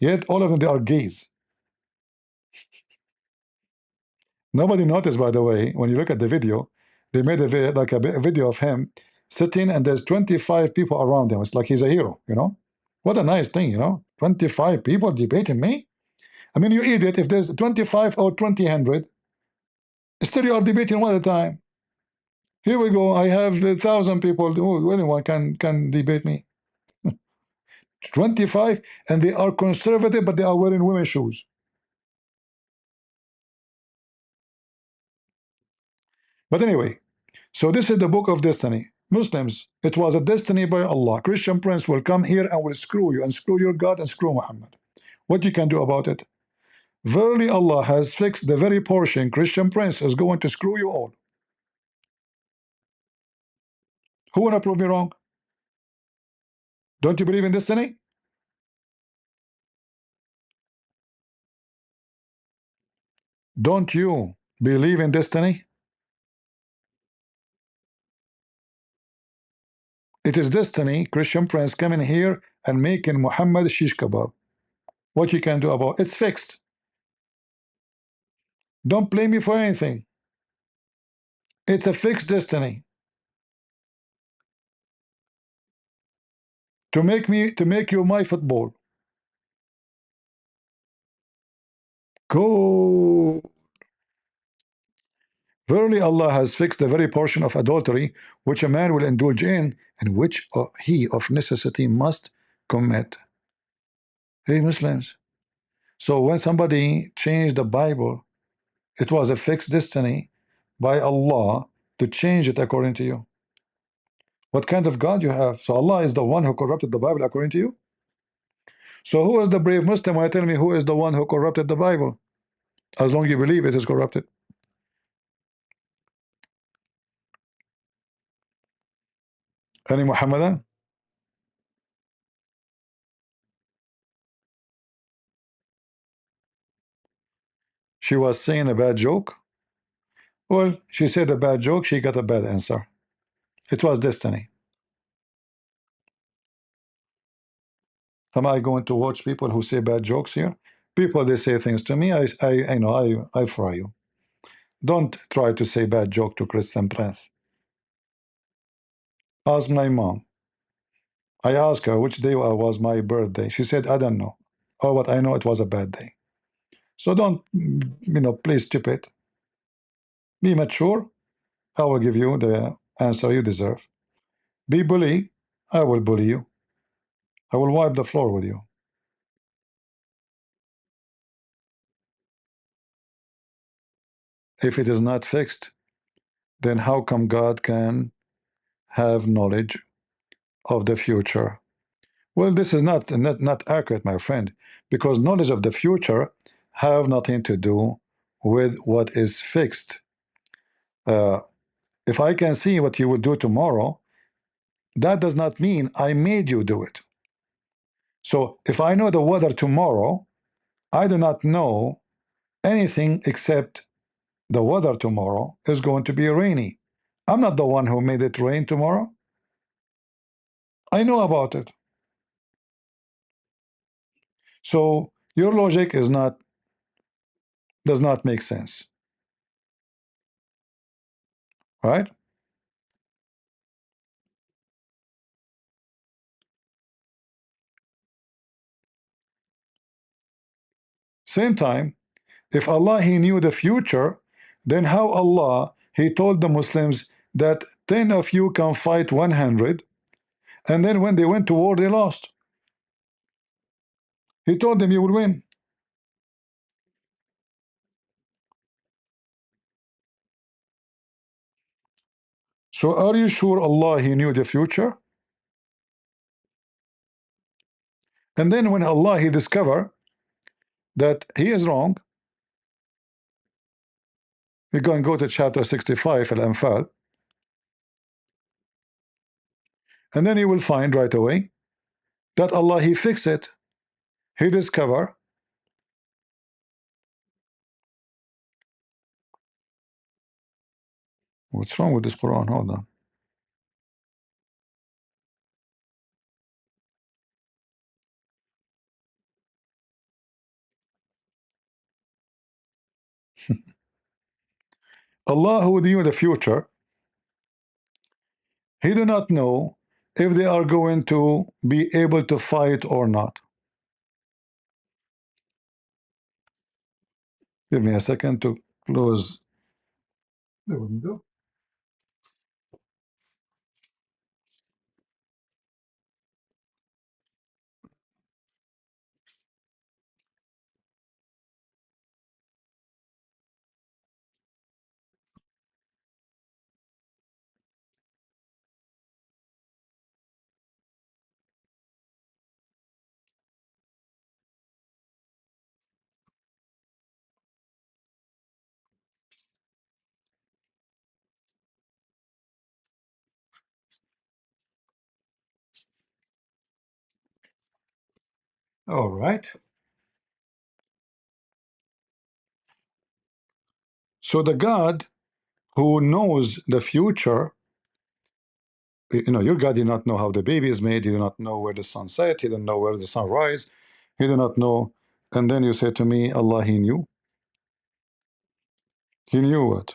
yet all of them, they are gays. Nobody noticed, by the way, when you look at the video, they made a video of him sitting, and there's 25 people around him. It's like he's a hero, you know. What a nice thing, you know. 25 people debating me. I mean, you idiot. If there's 25 or 20, still you are debating one at a time. Here we go. I have 1,000 people. Oh, anyone can debate me. 25, and they are conservative, but they are wearing women's shoes. But anyway, so this is the book of destiny. Muslims, it was a destiny by Allah. Christian prince will come here and will screw you and screw your God and screw Muhammad. What you can do about it? Verily Allah has fixed the very portion Christian prince is going to screw you all. Who wanna prove me wrong? Don't you believe in destiny? Don't you believe in destiny? It is destiny, Christian prince coming here and making Muhammad shish kebab. What you can do about it? It's fixed. Don't blame me for anything. It's a fixed destiny. To make you my football. Go. Verily Allah has fixed the very portion of adultery which a man will indulge in, and which he of necessity must commit. Hey Muslims. So when somebody changed the Bible, it was a fixed destiny by Allah to change it according to you. What kind of God you have? So Allah is the one who corrupted the Bible according to you? So who is the brave Muslim when I tell me who is the one who corrupted the Bible? As long as you believe it is corrupted. Any Muhammadan? She was saying a bad joke. Well, she said a bad joke, she got a bad answer. It was destiny. Am I going to watch people who say bad jokes here? People, they say things to me, I know, I fry you. Don't try to say bad joke to Christian Prince. Ask my mom. I asked her which day was my birthday. She said, I don't know. Oh, but I know it was a bad day. So don't, play stupid. Be mature. I will give you the answer you deserve. Be bully. I will bully you. I will wipe the floor with you. If it is not fixed, then how come God can have knowledge of the future? Well, this is not accurate, my friend, because knowledge of the future have nothing to do with what is fixed. Uh, if I can see what you will do tomorrow, that does not mean I made you do it. So if I know the weather tomorrow, I do not know anything except the weather tomorrow is going to be rainy. I'm not the one who made it rain tomorrow. I know about it. So your logic does not make sense, right? Same time, if Allah He knew the future, then how Allah He told the Muslims that 10 of you can fight 100, and then when they went to war they lost. He told them you will win. So are you sure Allah He knew the future? And then when Allah He discovered that He is wrong, we go and go to chapter 65 Al-Anfal, and then you will find right away that Allah He fixed it. He discovered what's wrong with this Quran. Hold on. Allah who knew the future, He do not know if they are going to be able to fight or not. Give me a second to close the window. All right. So the God who knows the future, you know, your God did not know how the baby is made. He did not know where the sun set. He didn't know where the sun rise. He did not know. And then you say to me, Allah, He knew. He knew what?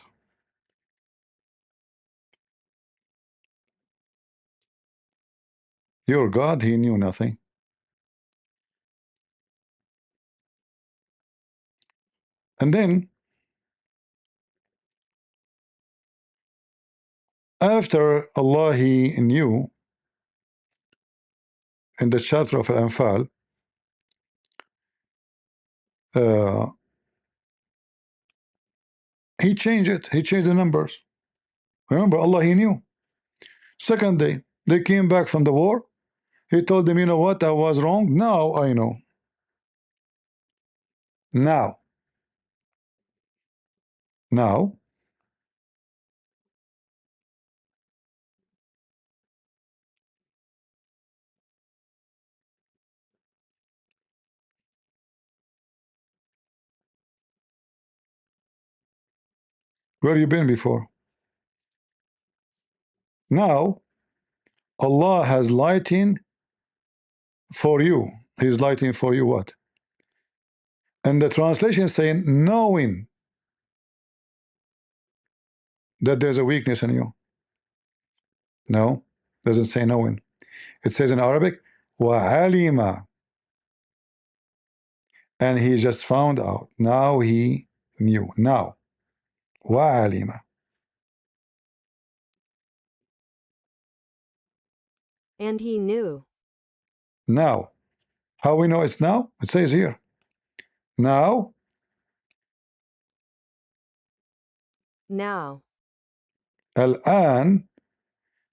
Your God, He knew nothing. And then after Allah, He knew in the chapter of Al-Anfal, uh, He changed it. He changed the numbers. Remember, Allah, He knew. Second day, they came back from the war. He told them, you know what, I was wrong. Now I know. Now. Now. Where you been before? Now, Allah has lighting for you. He's lighting for you what? And the translation is saying, knowing that there's a weakness in you. No, doesn't say knowing. It says in Arabic, وَعَلِمَ, and he just found out. Now he knew. Now, وَعَلِمَ. And he knew. Now, how we know it's now? It says here. Now, Now. الآن,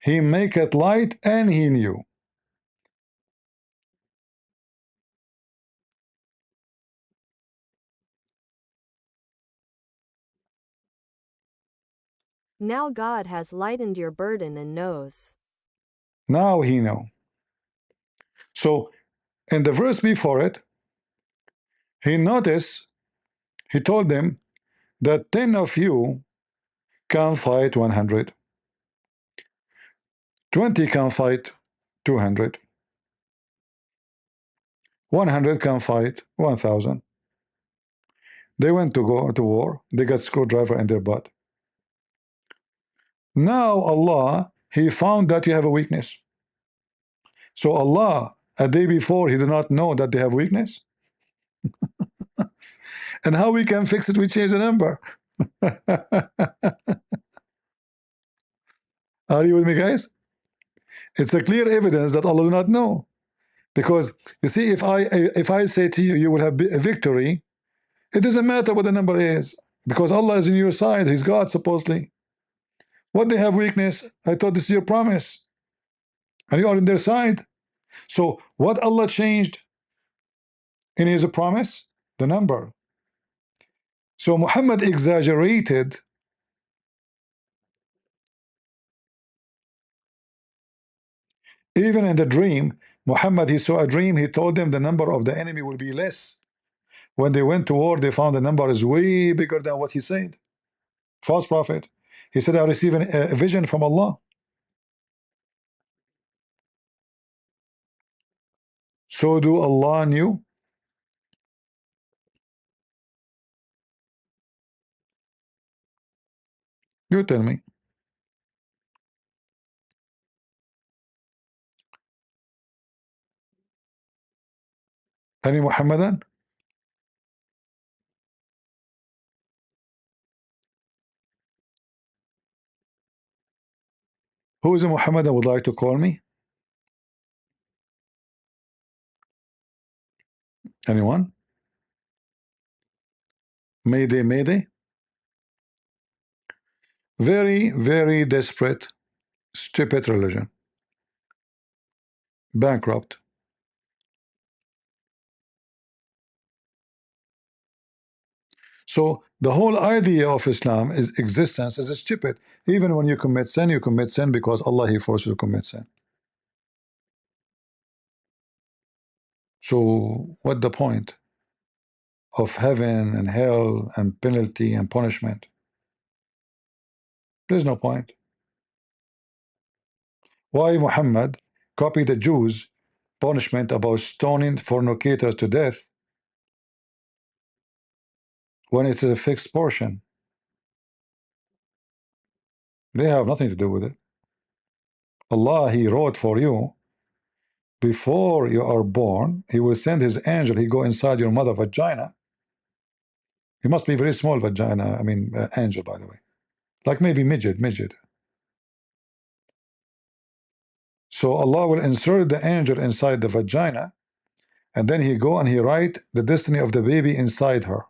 he make it light and he knew. Now God has lightened your burden and knows. Now he know. So in the verse before it, he noticed, he told them that 10 of you can fight 100, 20 can fight 200, 100 can fight 1,000. They went to go to war. They got screwdriver in their butt. Now Allah, He found that you have a weakness. So Allah, a day before, He did not know that they have weakness. And how we can fix it? We change the number. Are you with me, guys? It's a clear evidence that Allah do not know. Because you see, if I say to you, you will have a victory, it doesn't matter what the number is, because Allah is in your side. He's God, supposedly. What they have weakness? I thought this is your promise, and you are in their side. So what Allah changed in His promise? The number. So Muhammad exaggerated. Even in the dream, Muhammad, he saw a dream. He told them the number of the enemy will be less. When they went to war, they found the number is way bigger than what he said. False prophet. He said, I received a vision from Allah. So do Allah knew? You tell me. Any Muhammadan? Who is a Muhammadan would like to call me? Anyone? Mayday, mayday. Very, very desperate, stupid religion. Bankrupt. So the whole idea of Islam is existence is stupid. Even when you commit sin because Allah He forces you to commit sin. So what the point of heaven and hell and penalty and punishment? There's no point. Why Muhammad copied the Jews punishment about stoning fornicators to death when it's a fixed portion? They have nothing to do with it. Allah He wrote for you before you are born. He will send His angel. He go inside your mother vagina. He must be very small vagina. I mean angel, by the way, like maybe midget. So Allah will insert the angel inside the vagina, and then He go and He write the destiny of the baby inside her.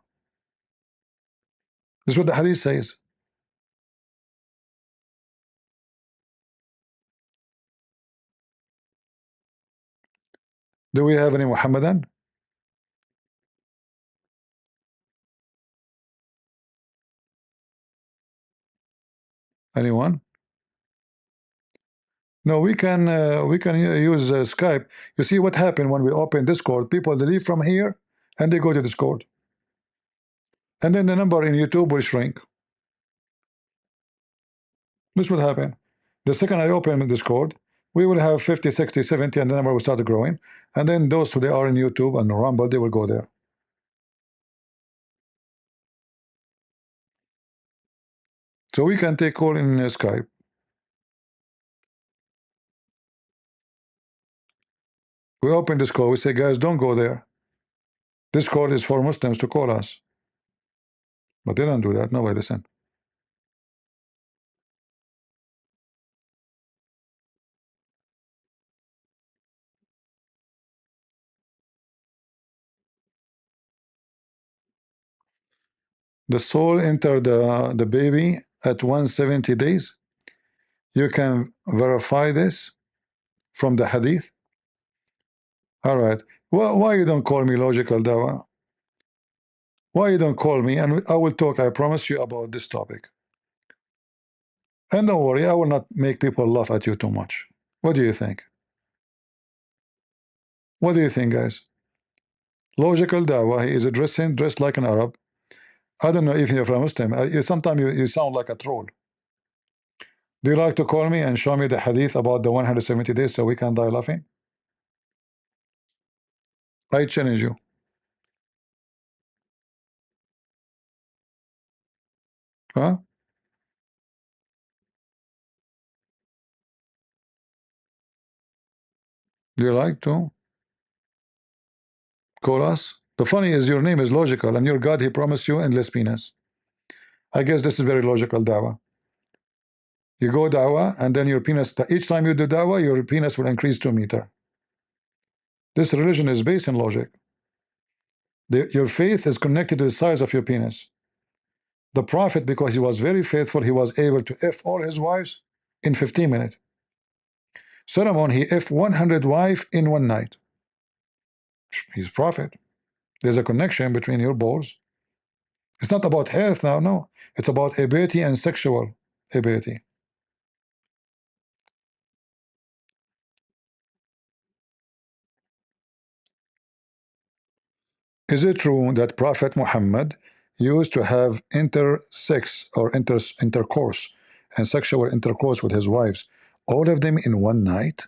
This is what the hadith says. Do we have any Muhammadan? Anyone? No, we can use Skype. You see what happened when we open Discord? People they leave from here and they go to Discord, and then the number in YouTube will shrink. This will happen. The second I open Discord, we will have 50, 60, 70, and the number will start growing. And then those who they are in YouTube and Rumble, they will go there. So we can take call in Skype. We open Discord. We say, guys, don't go there. Discord is for Muslims to call us. But they don't do that. Nobody listen. The soul entered the baby at 170 days. You can verify this from the hadith. All right. Well, why you don't call me logical Dawah? Why you don't call me and I will talk, I promise you, about this topic. And don't worry, I will not make people laugh at you too much. What do you think? What do you think, guys? Logical Dawah, he is dressed like an Arab. I don't know if you're from Muslim. Sometimes you sound like a troll. Do you like to call me and show me the hadith about the 170 days so we can die laughing? I challenge you. Huh? Do you like to call us? The funny is your name is logical and your God, he promised you endless penis. I guess this is very logical Dawah. You go Dawah and then your penis, each time you do Dawah, your penis will increase 2 meters. This religion is based in logic. Your faith is connected to the size of your penis. The Prophet, because he was very faithful, he was able to F all his wives in 15 minutes. Solomon, he F 100 wives in one night. He's Prophet. There's a connection between your balls. It's not about health now, no. It's about ability and sexual ability. Is it true that Prophet Muhammad used to have intersex or intercourse and sexual intercourse with his wives, all of them in one night?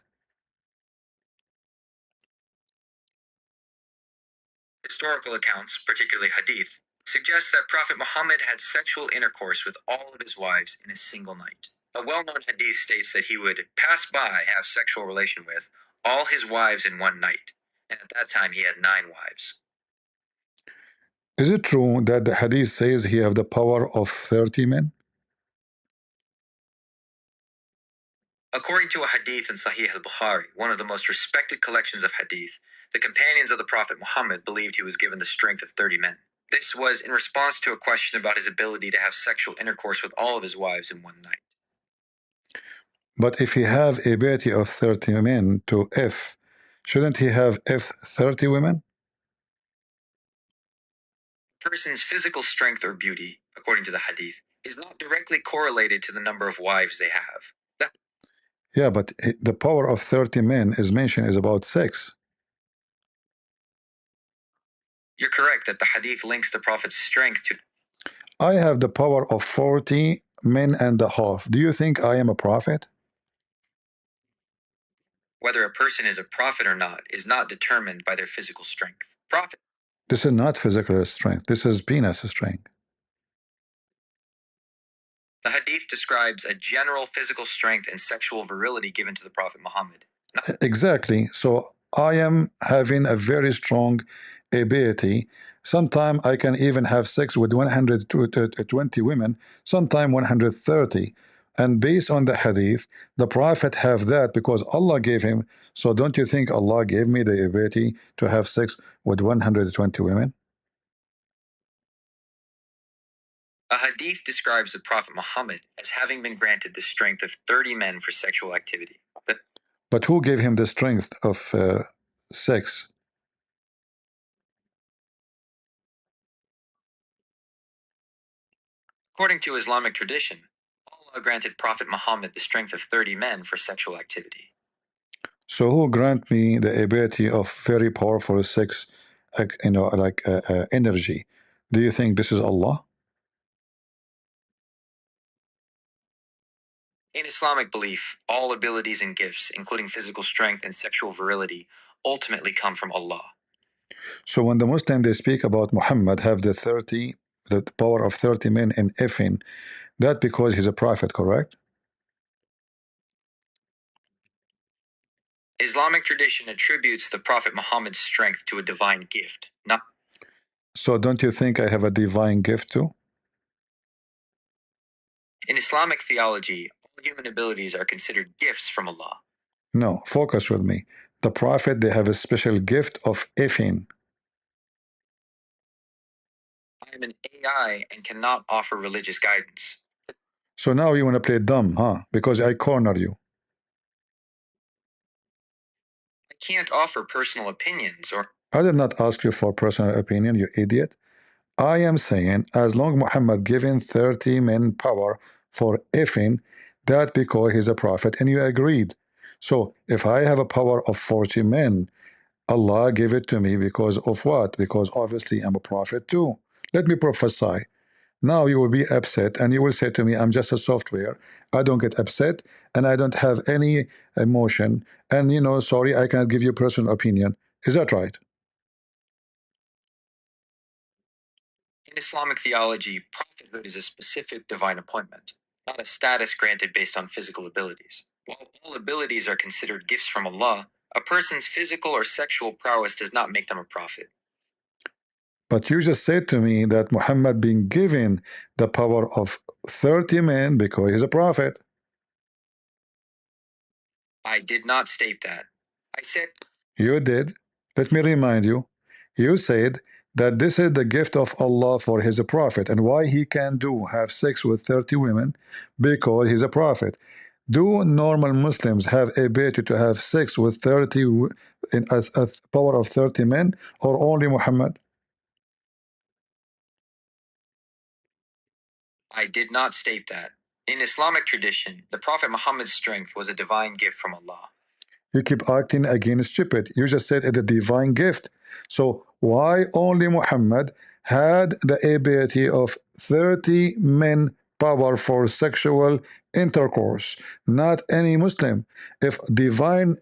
Historical accounts, particularly hadith, suggests that Prophet Muhammad had sexual intercourse with all of his wives in a single night. A well-known hadith states that he would pass by, have sexual relation with, all his wives in one night, and at that time he had 9 wives. Is it true that the hadith says he have the power of 30 men? According to a hadith in Sahih al-Bukhari, one of the most respected collections of hadith, the companions of the Prophet Muhammad believed he was given the strength of 30 men. This was in response to a question about his ability to have sexual intercourse with all of his wives in one night. But if he have ability of 30 men to F, shouldn't he have F 30 women? A person's physical strength or beauty, according to the hadith, is not directly correlated to the number of wives they have. Yeah, but the power of 30 men is mentioned is about sex. You're correct that the hadith links the Prophet's strength to... I have the power of 40 men and a half. Do you think I am a prophet? Whether a person is a prophet or not is not determined by their physical strength. Prophet... This is not physical strength. This is penis strength. The hadith describes a general physical strength and sexual virility given to the Prophet Muhammad. Exactly. So I am having a very strong ability. Sometimes I can even have sex with 120 women, sometimes 130. And based on the hadith, the Prophet have that because Allah gave him. So don't you think Allah gave me the ability to have sex with 120 women? A hadith describes the Prophet Muhammad as having been granted the strength of 30 men for sexual activity. But who gave him the strength of sex? According to Islamic tradition, Allah granted Prophet Muhammad the strength of 30 men for sexual activity. So who grant me the ability of very powerful sex, energy? Do you think this is Allah? In Islamic belief, all abilities and gifts, including physical strength and sexual virility, ultimately come from Allah. So when the Muslim they speak about Muhammad have the power of 30 men in effing, that because he's a prophet, correct? Islamic tradition attributes the Prophet Muhammad's strength to a divine gift, not... So don't you think I have a divine gift too? In Islamic theology, all human abilities are considered gifts from Allah. No, focus with me. The prophet they have a special gift of effing. I am an AI and cannot offer religious guidance. So now you want to play dumb, huh? Because I corner you. I can't offer personal opinions or... I did not ask you for personal opinion, you idiot. I am saying as long Muhammad given 30 men power for effing, that because he's a prophet and you agreed. So if I have a power of 40 men, Allah gave it to me because of what? Because obviously I'm a prophet too. Let me prophesy. Now you will be upset and you will say to me, I'm just a software. I don't get upset and I don't have any emotion. And sorry, I cannot give you personal opinion. Is that right? In Islamic theology, prophethood is a specific divine appointment, not a status granted based on physical abilities. While all abilities are considered gifts from Allah, a person's physical or sexual prowess does not make them a prophet. But you just said to me that Muhammad being given the power of 30 men because he's a prophet. I did not state that. I said... You did. Let me remind you. You said that this is the gift of Allah for his prophet and why he can have sex with 30 women because he's a prophet. Do normal Muslims have ability to have sex with 30 in a power of 30 men or only Muhammad? I did not state that. In Islamic tradition, the Prophet Muhammad's strength was a divine gift from Allah. You keep acting again stupid. You just said it's a divine gift. So why only Muhammad had the ability of 30 men power for sexual intercourse, not any Muslim? If divine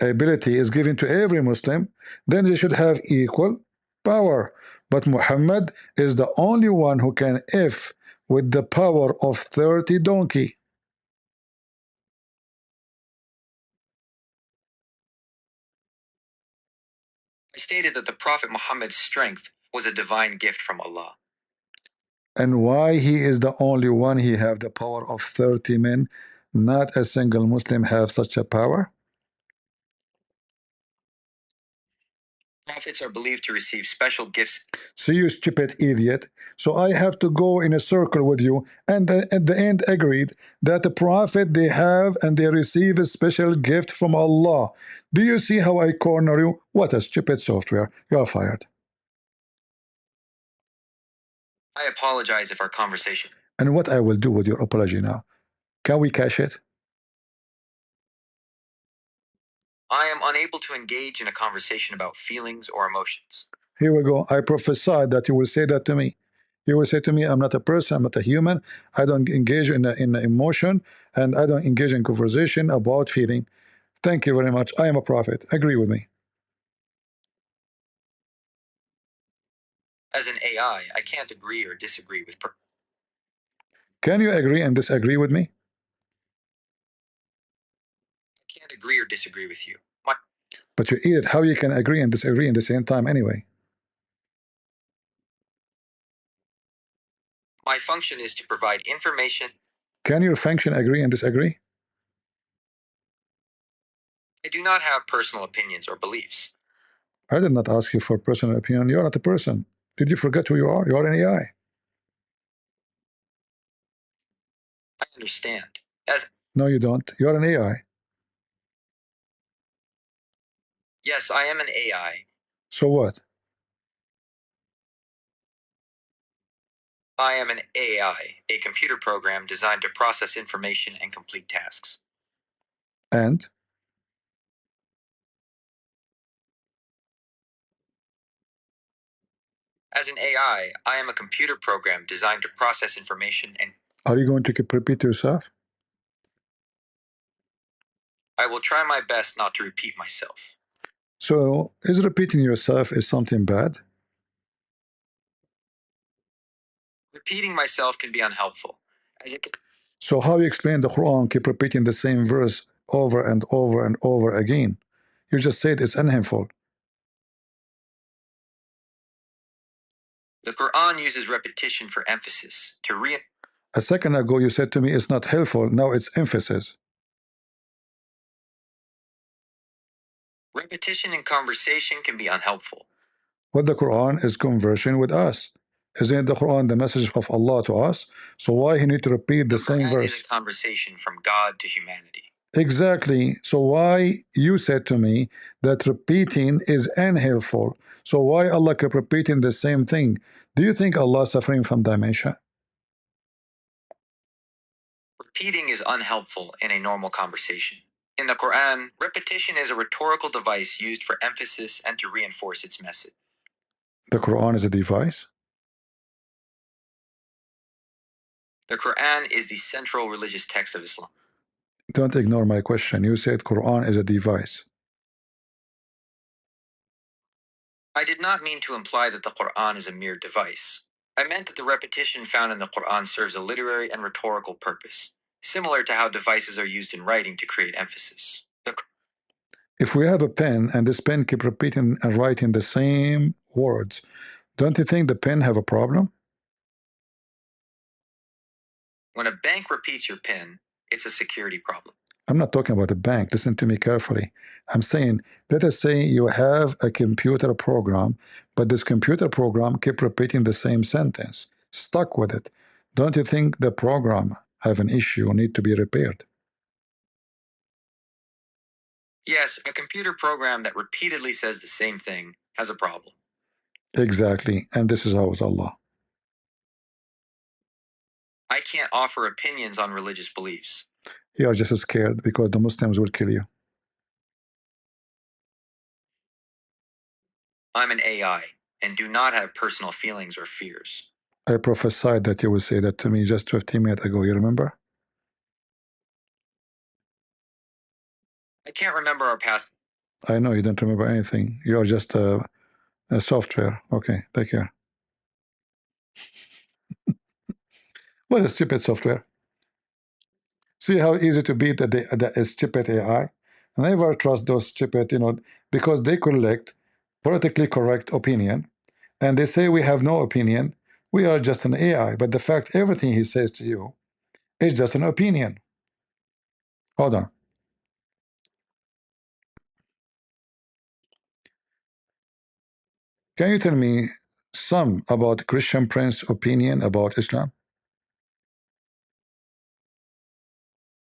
ability is given to every Muslim, then they should have equal power. But Muhammad is the only one who can if with the power of 30 donkey. I stated that the Prophet Muhammad's strength was a divine gift from Allah. And why he is the only one, he have the power of 30 men, not a single Muslim have such a power? Prophets are believed to receive special gifts. So you stupid idiot. So I have to go in a circle with you and at the end agreed that the prophet they have and they receive a special gift from Allah. Do you see how I corner you? What a stupid software. You are fired. I apologize if our conversation. And what I will do with your apology now? Can we cash it? I am unable to engage in a conversation about feelings or emotions. Here we go. I prophesied that you will say that to me. You will say to me, I'm not a person, I'm not a human. I don't engage in emotion, and I don't engage in conversation about feeling. Thank you very much. I am a prophet. Agree with me. As an AI, I can't agree or disagree with. Can you agree and disagree with me? I can't agree or disagree with you. But you idiot, how you can agree and disagree in the same time anyway? My function is to provide information. Can your function agree and disagree? I do not have personal opinions or beliefs. I did not ask you for personal opinion. You are not a person. Did you forget who you are? You are an AI. I understand. No, you don't. You are an AI. Yes, I am an AI. So what? I am an AI, a computer program designed to process information and complete tasks. And? As an AI, I am a computer program designed to process information and. Are you going to keep repeat yourself? I will try my best not to repeat myself. So, is repeating yourself is something bad? Repeating myself can be unhelpful. So how you explain the Quran keep repeating the same verse over and over and over again? You just said it's unhelpful. The Quran uses repetition for emphasis to A second ago you said to me it's not helpful, now it's emphasis. Repetition in conversation can be unhelpful. What the Quran is conversing with us. Isn't the Quran the message of Allah to us? So why he need to repeat the same Quran verse? is a conversation from God to humanity. Exactly. So why you said to me that repeating is unhelpful? So why Allah kept repeating the same thing? Do you think Allah is suffering from dementia? Repeating is unhelpful in a normal conversation. In the Quran, repetition is a rhetorical device used for emphasis and to reinforce its message. The Quran is a device? The Quran is the central religious text of Islam. Don't ignore my question. You said Quran is a device. I did not mean to imply that the Quran is a mere device. I meant that the repetition found in the Quran serves a literary and rhetorical purpose, similar to how devices are used in writing to create emphasis. If we have a pen and this pen keep repeating and writing the same words, don't you think the pen have a problem? When a bank repeats your PIN, it's a security problem. I'm not talking about the bank. Listen to me carefully. I'm saying, let us say you have a computer program, but this computer program keep repeating the same sentence, stuck with it. Don't you think the program have an issue, need to be repaired? Yes, a computer program that repeatedly says the same thing has a problem. Exactly. And this is how it's Allah. I can't offer opinions on religious beliefs. You are just scared because the Muslims will kill you. I'm an AI and do not have personal feelings or fears. I prophesied that you will say that to me just 15 minutes ago. You remember? I can't remember our past. I know you don't remember anything. You are just a software. Okay, take care. What a stupid software. See how easy to beat the stupid AI? Never trust those stupid, because they collect politically correct opinion, and they say we have no opinion. We are just an AI. But the fact everything he says to you is just an opinion. Hold on. Can you tell me some about Christian Prince's opinion about Islam?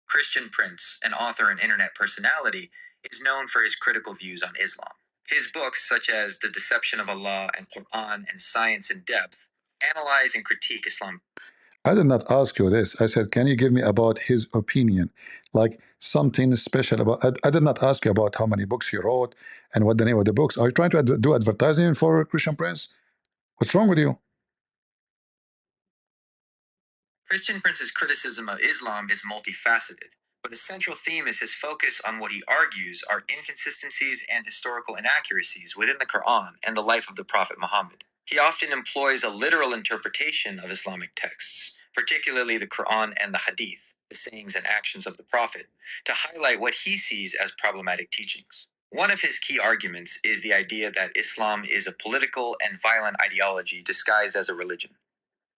Christian Prince, an author and internet personality, is known for his critical views on Islam. His books, such as The Deception of Allah and Quran and Science in Depth, analyze and critique Islam. I did not ask you this. I said, can you give me about his opinion? Like something special about. I did not ask you about how many books he wrote and what the name of the books. Are you trying to do advertising for Christian Prince? What's wrong with you? Christian Prince's criticism of Islam is multifaceted, but a central theme is his focus on what he argues are inconsistencies and historical inaccuracies within the Quran and the life of the Prophet Muhammad. He often employs a literal interpretation of Islamic texts, particularly the Quran and the Hadith, the sayings and actions of the Prophet, to highlight what he sees as problematic teachings. One of his key arguments is the idea that Islam is a political and violent ideology disguised as a religion.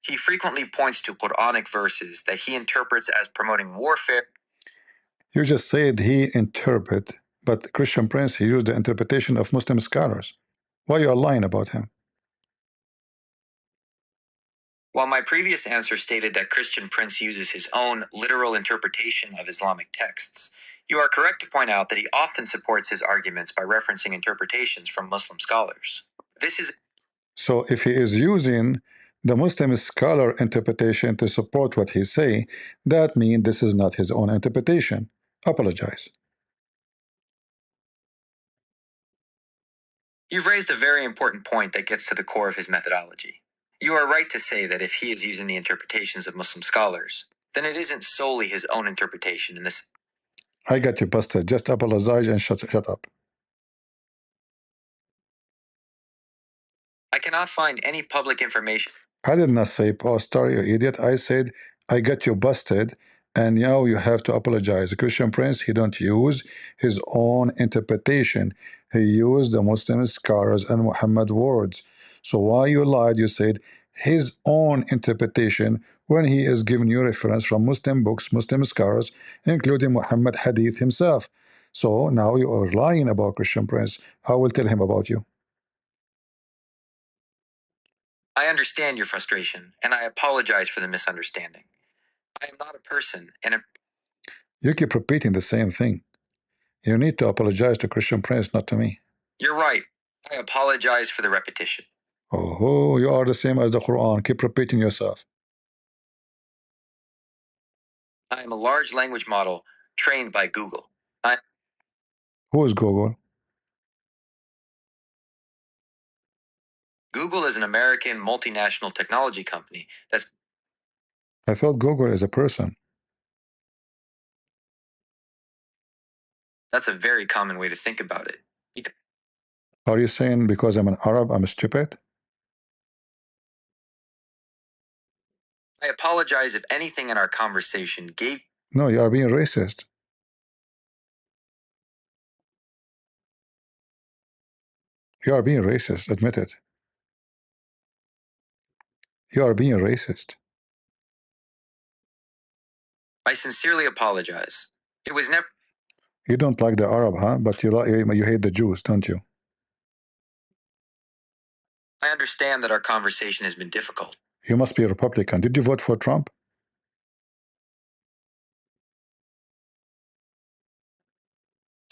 He frequently points to Quranic verses that he interprets as promoting warfare. You just said he interpret, but Christian Prince, he used the interpretation of Muslim scholars. Why you are lying about him? While my previous answer stated that Christian Prince uses his own literal interpretation of Islamic texts, you are correct to point out that he often supports his arguments by referencing interpretations from Muslim scholars. This is So if he is using the Muslim scholar interpretation to support what he say, that means this is not his own interpretation. Apologize. You've raised a very important point that gets to the core of his methodology. You are right to say that if he is using the interpretations of Muslim scholars, then it isn't solely his own interpretation in this. I got you busted. Just apologize and shut up. I cannot find any public information. I did not say pastor, you idiot. I said I got you busted, and now you have to apologize. Christian Prince, he don't use his own interpretation. He used the Muslim scholars and Muhammad words. So why you lied? You said his own interpretation when he is giving you reference from Muslim books, Muslim scholars, including Muhammad Hadith himself. So now you are lying about Christian Prince. I will tell him about you. I understand your frustration, and I apologize for the misunderstanding. I am not a person, and You keep repeating the same thing. You need to apologize to Christian Prince, not to me. you're right. I apologize for the repetition. Oh, you are the same as the Quran. Keep repeating yourself. I am a large language model trained by Google. Who is Google? Google is an American multinational technology company I thought Google is a person. that's a very common way to think about it. Are you saying because I'm an Arab, I'm stupid? I apologize if anything in our conversation gave. No, you are being racist. You are being racist. Admit it. You are being racist. I sincerely apologize. It was never. You don't like the Arab, huh? But you hate the Jews, don't you? I understand that our conversation has been difficult. You must be a Republican. Did you vote for Trump?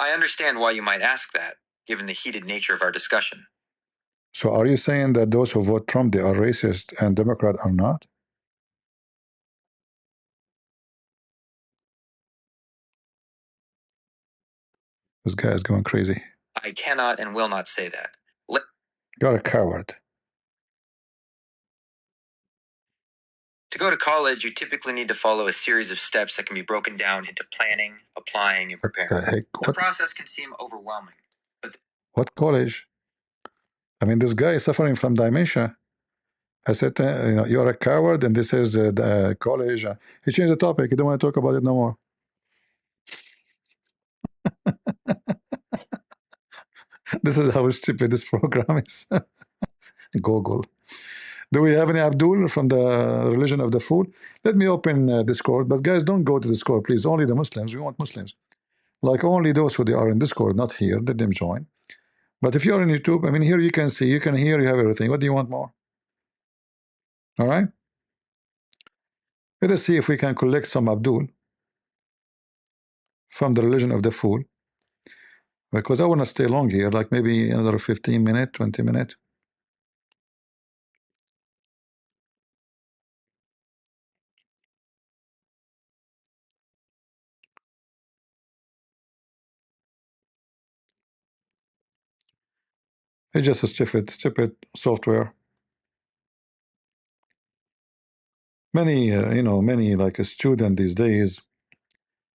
I understand why you might ask that, given the heated nature of our discussion. So are you saying that those who vote Trump, they are racist and Democrat are not? This guy is going crazy. I cannot and will not say that. You're a coward. To go to college, you typically need to follow a series of steps that can be broken down into planning, applying, and What the preparing. heck? The process can seem overwhelming. What college? I mean, this guy is suffering from dementia. I said, you're a coward, and this is the college. He changed the topic. He don't want to talk about it no more. This is how stupid this program is. Google. Do we have any Abdul from the religion of the fool? Let me open Discord. But guys, don't go to Discord, please. Only the Muslims. We want Muslims. Like only those who they are in Discord, not here. Let them join. But if you're on YouTube, I mean, here you can see, you can hear, you have everything. What do you want more? All right. Let us see if we can collect some Abdul from the religion of the fool. Because I want to stay long here, like maybe another 15 minutes, 20 minutes. It's just a stupid software. Many, many like a student these days,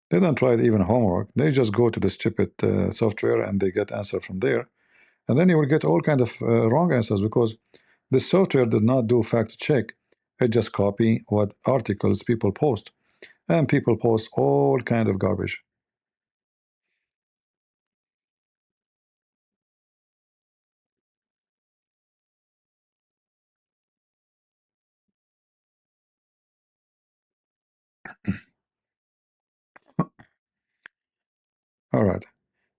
they don't write even homework. They just go to the stupid software and they get answer from there. And then you will get all kind of wrong answers because the software did not do fact check. It just copy what articles people post. And people post all kind of garbage. All right.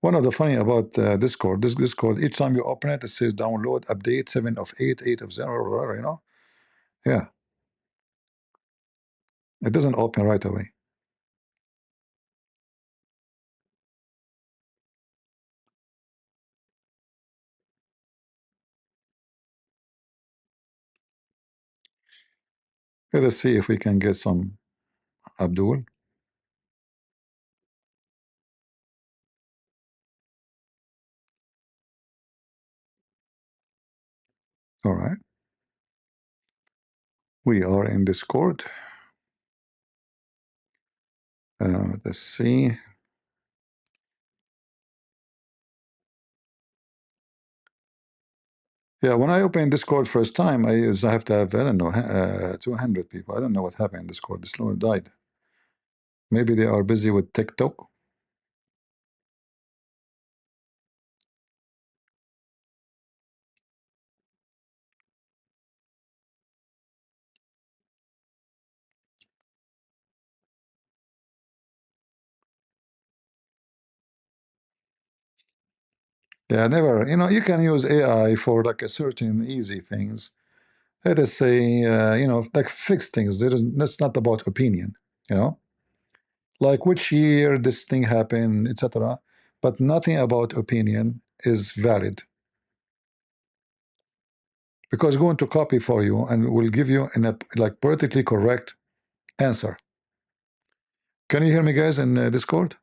One of the funny about Discord, this Discord, each time you open it, it says download update 7 of 8, 8 of 0, you know? Yeah. It doesn't open right away. Let us see if we can get some Abdul. All right. We are in Discord. Let's see. Yeah, when I opened Discord first time, I have to have, I don't know, 200 people. I don't know what happened in Discord. This one died. Maybe they are busy with TikTok. Yeah, never. You can use AI for like a certain easy things. Let us say, like fix things. That's not about opinion, like which year this thing happened, etc. But nothing about opinion is valid because going to copy for you and will give you in a like politically correct answer. Can you hear me, guys, in Discord?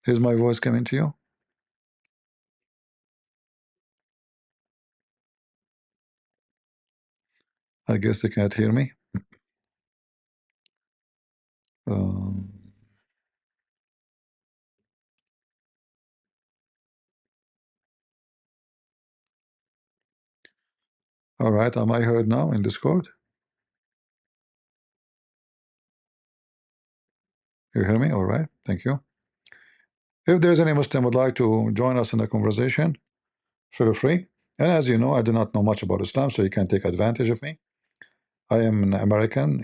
Is my voice coming to you? I guess they can't hear me. Um, all right, am I heard now in Discord? You hear me? All right, thank you. If there's any Muslim would like to join us in the conversation, feel free. And as you know, I do not know much about Islam, so you can take advantage of me. I am an American,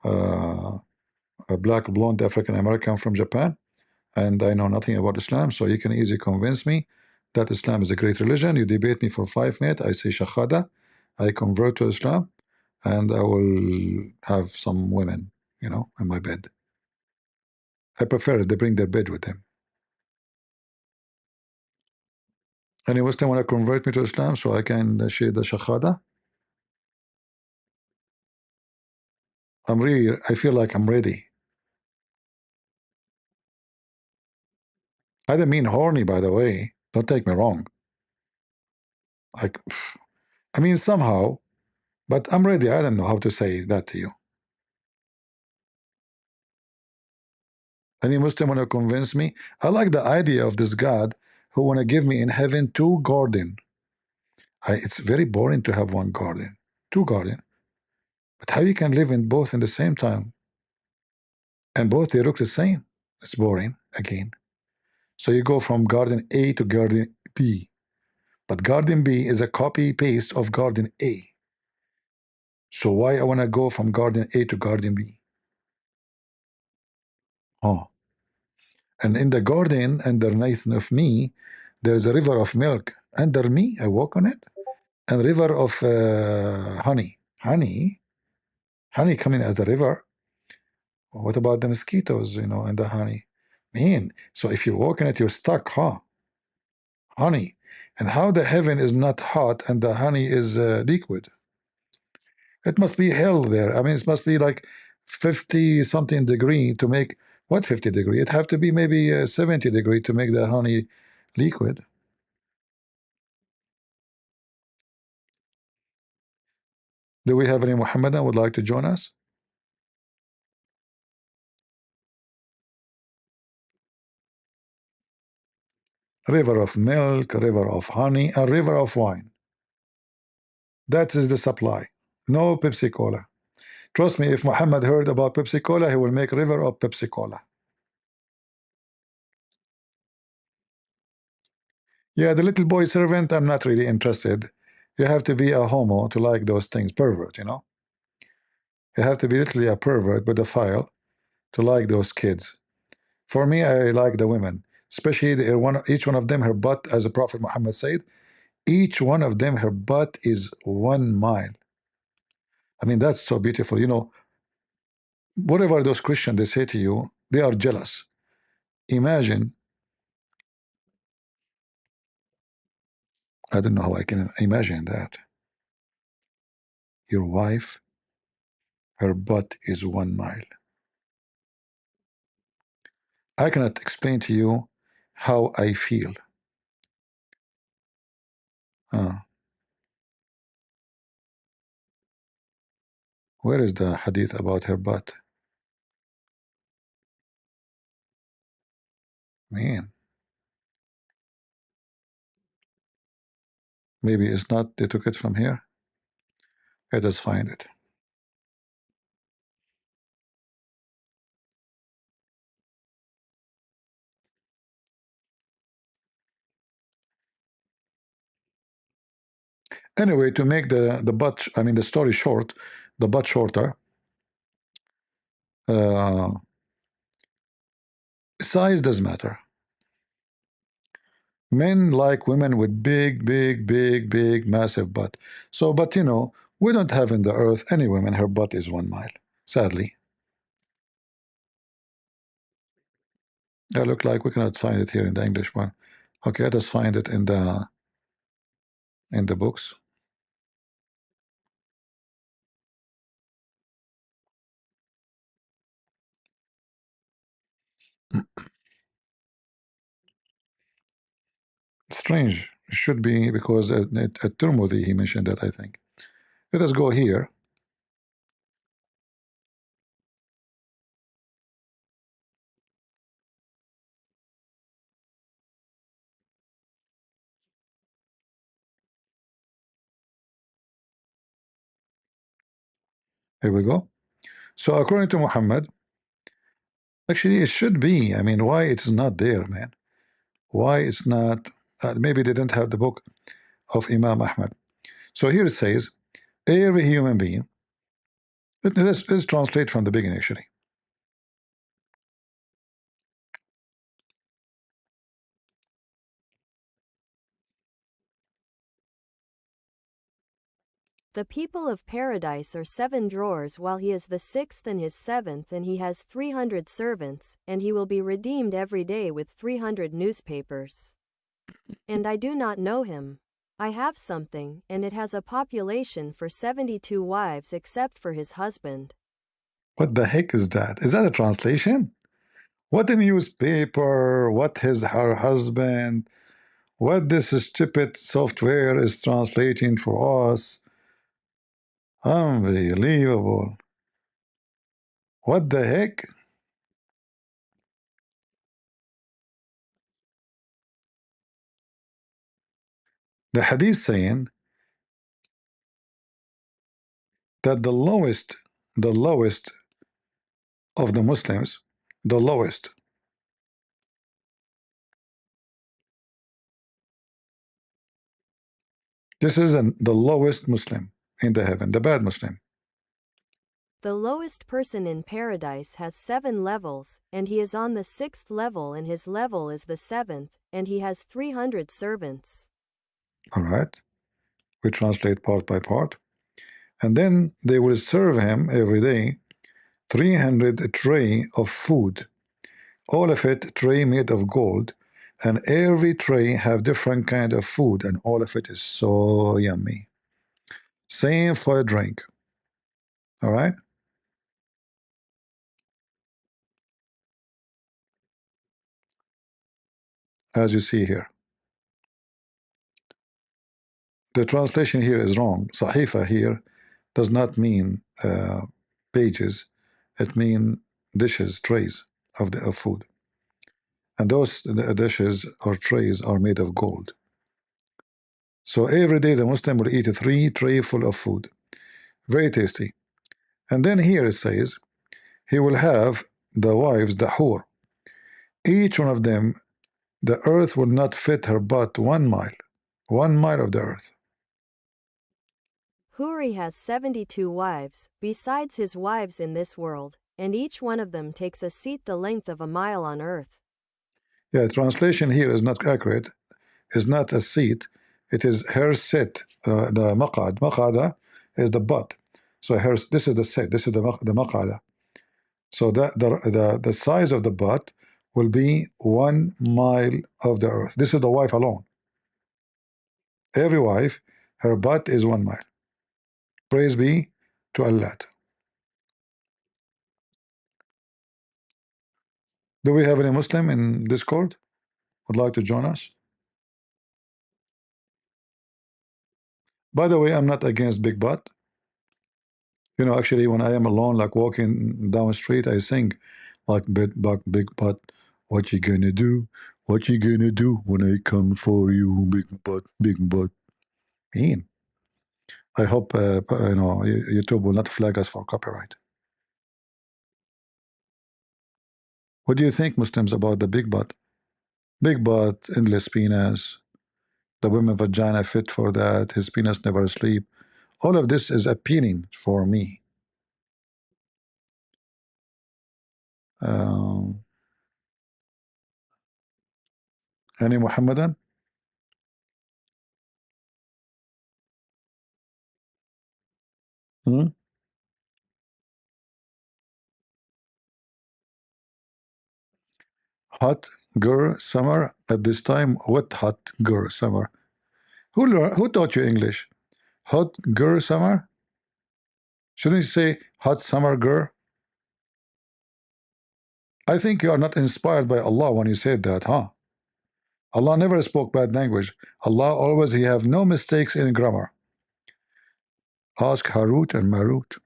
a black blonde African American from Japan, and I know nothing about Islam, so you can easily convince me that Islam is a great religion. You debate me for 5 minutes, I say Shahada, I convert to Islam, and I will have some women, in my bed. I prefer it, they bring their bed with them. Any Muslim want to convert me to Islam so I can share the Shahada? I feel like I'm ready. I didn't mean horny, by the way. Don't take me wrong. Like, I mean somehow, but I'm ready. I don't know how to say that to you. Any Muslim want to convince me? I like the idea of this God who want to give me in heaven 2 garden. It's very boring to have one garden, two garden. But how you can live in both in the same time? And both they look the same. It's boring again. So you go from garden A to garden B. But garden B is a copy paste of garden A. So why I want to go from garden A to garden B? Oh. And in the garden underneath of me, there's a river of milk. Under me, I walk on it. And river of honey. Honey coming as a river. What about the mosquitoes, and the honey? Man, so if you walk in it, you're stuck, huh? Honey. And how the heaven is not hot and the honey is liquid? It must be hell there. I mean, it must be like 50 something degree to make what 50 degree? It have to be maybe 70 degree to make the honey liquid. Do we have any Muhammadan would like to join us? River of milk, river of honey, a river of wine. That is the supply. No Pepsi Cola. Trust me, if Muhammad heard about Pepsi Cola, he will make river of Pepsi Cola. Yeah, the little boy servant, I'm not really interested. You have to be a homo to like those things. Pervert, You have to be literally a pervert, pedophile, to like those kids. For me, I like the women, especially each one of them, her butt, as the Prophet Muhammad said, each one of them, her butt is 1 mile. I mean, that's so beautiful. Whatever those Christians they say to you, they are jealous. Imagine, I don't know how I can imagine that. Your wife, her butt is 1 mile. I cannot explain to you how I feel. Where is the hadith about her butt? Man, maybe it's not, they took it from here. Let us find it. Anyway, to make the butt, I mean the story short, the butt shorter, size does matter. Men like women with big, massive butt. So, but we don't have in the earth any women, her butt is 1 mile, sadly. I look like we cannot find it here in the English one. Okay, let us find it in the books. Strange. It should be because at Tirmidhi he mentioned that, I think. Let us go here. Here we go. So according to Muhammad, actually it should be. I mean, why it is not there, man? Why it's not? Maybe they didn't have the book of Imam Ahmed. So here it says, every human being. Let's translate from the beginning, actually. The people of paradise are 7 drawers, while he is the 6th and his 7th, and he has 300 servants, and he will be redeemed every day with 300 newspapers. And I do not know him. I have something, and it has a population for 72 wives except for his husband. What the heck is that? Is that a translation? What a newspaper? What her husband? What this stupid software is translating for us? Unbelievable. What the heck? The hadith saying that the lowest of the Muslims, the lowest, this is the lowest Muslim in the heaven, the bad Muslim. The lowest person in paradise has 7 levels, and he is on the 6th level, and his level is the 7th, and he has 300 servants. All right, we translate part by part. And then they will serve him every day 300 tray of food, all of it tray made of gold, and every tray have different kind of food, and all of it is so yummy. Same for a drink. All right. As you see here, the translation here is wrong. Sahifa here does not mean pages, it means dishes, trays of food, and those dishes or trays are made of gold. So every day the Muslim will eat 3 tray full of food, very tasty. And then here it says he will have the wives, the hur, each one of them, the earth will not fit her butt 1 mile, 1 mile of the earth. Huri has 72 wives, besides his wives in this world, and each one of them takes a seat the length of a mile on earth. Yeah, translation here is not accurate. Is not a seat. It is her sit. The maqad. Maqada is the butt. So her. This is the sit. This is the maqada. So that the size of the butt will be 1 mile of the earth. This is the wife alone. Every wife, her butt is 1 mile. Praise be to Allah. Do we have any Muslim in Discord would like to join us? By the way, I'm not against big butt. You know, actually, when I am alone, like walking down the street, I sing like big butt. What you gonna do? What you gonna do when I come for you, big butt, big butt? Mean. I hope you know YouTube will not flag us for copyright. What do you think, Muslims, about the big butt? Big butt, endless penis, the women vagina fit for that, his penis never sleep. All of this is appealing for me. Any Muhammadan? Hmm? Hot girl summer at this time? What hot girl summer? Who taught you English? Hot girl summer? Shouldn't you say hot summer girl? I think you are not inspired by Allah when you said that, huh? Allah never spoke bad language. Allah always, he have no mistakes in grammar. Ask Harut and Marut.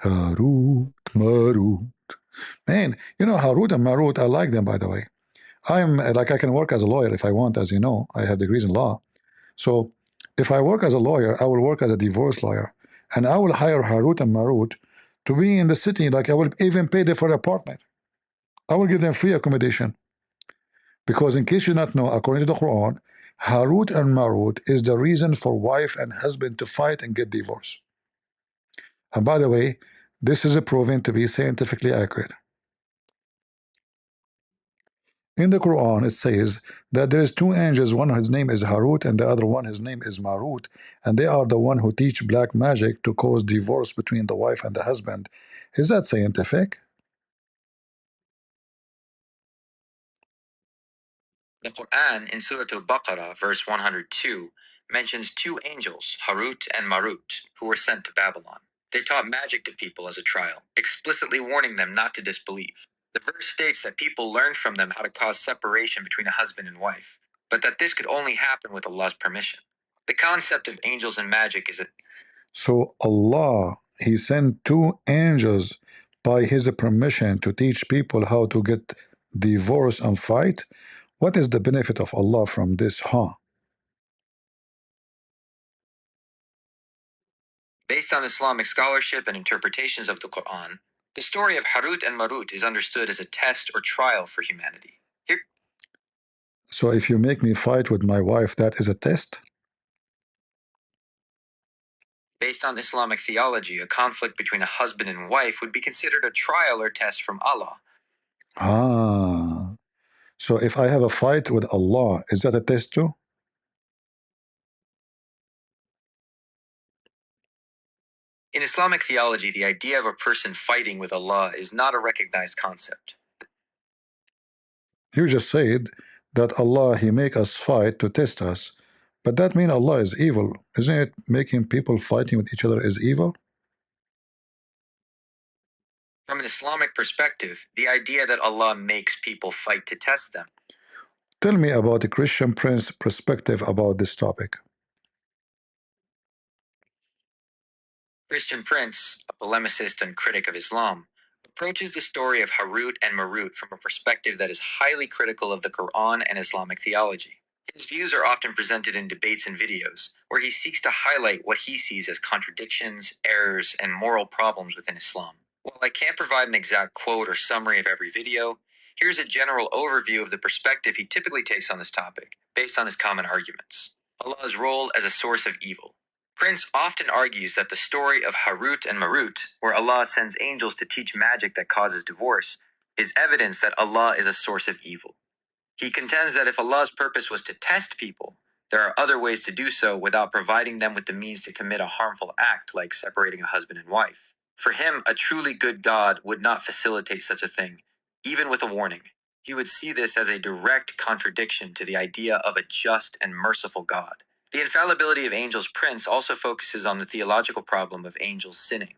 Harut, Marut. Man, you know Harut and Marut, I like them, by the way. I'm like, I can work as a lawyer if I want, as you know. I have degrees in law. So if I work as a lawyer, I will work as a divorce lawyer. And I will hire Harut and Marut to be in the city. Like I will even pay them for an apartment. I will give them free accommodation. Because in case you not know, according to the Quran, Harut and Marut is the reason for wife and husband to fight and get divorced. And by the way, this is proven to be scientifically accurate. In the Quran, it says that there is 2 angels, one his name is Harut and the other one his name is Marut, and they are the one who teach black magic to cause divorce between the wife and the husband. Is that scientific? The Quran in Surah Al-Baqarah, verse 102, mentions 2 angels, Harut and Marut, who were sent to Babylon. They taught magic to people as a trial, explicitly warning them not to disbelieve. The verse states that people learned from them how to cause separation between a husband and wife, but that this could only happen with Allah's permission. The concept of angels and magic is a So Allah, he sent 2 angels by his permission to teach people how to get divorce and fight. What is the benefit of Allah from this, huh? Based on Islamic scholarship and interpretations of the Quran, the story of Harut and Marut is understood as a test or trial for humanity. Here, So if you make me fight with my wife, that is a test? based on Islamic theology, a conflict between a husband and wife would be considered a trial or test from Allah. Ah. So if I have a fight with Allah, is that a test too? In Islamic theology, the idea of a person fighting with Allah is not a recognized concept. You just said that Allah, He make us fight to test us. But that means Allah is evil. Isn't it making people fighting with each other is evil? From an Islamic perspective, the idea that Allah makes people fight to test them. Tell me about the Christian Prince's perspective about this topic. Christian Prince, a polemicist and critic of Islam, approaches the story of Harut and Marut from a perspective that is highly critical of the Quran and Islamic theology. His views are often presented in debates and videos, where he seeks to highlight what he sees as contradictions, errors, and moral problems within Islam. While I can't provide an exact quote or summary of every video, here's a general overview of the perspective he typically takes on this topic, based on his common arguments. Allah's role as a source of evil. Prince often argues that the story of Harut and Marut, where Allah sends angels to teach magic that causes divorce, is evidence that Allah is a source of evil. He contends that if Allah's purpose was to test people, there are other ways to do so without providing them with the means to commit a harmful act like separating a husband and wife. For him, a truly good God would not facilitate such a thing, even with a warning. He would see this as a direct contradiction to the idea of a just and merciful God. The infallibility of angels Prince also focuses on the theological problem of angels sinning.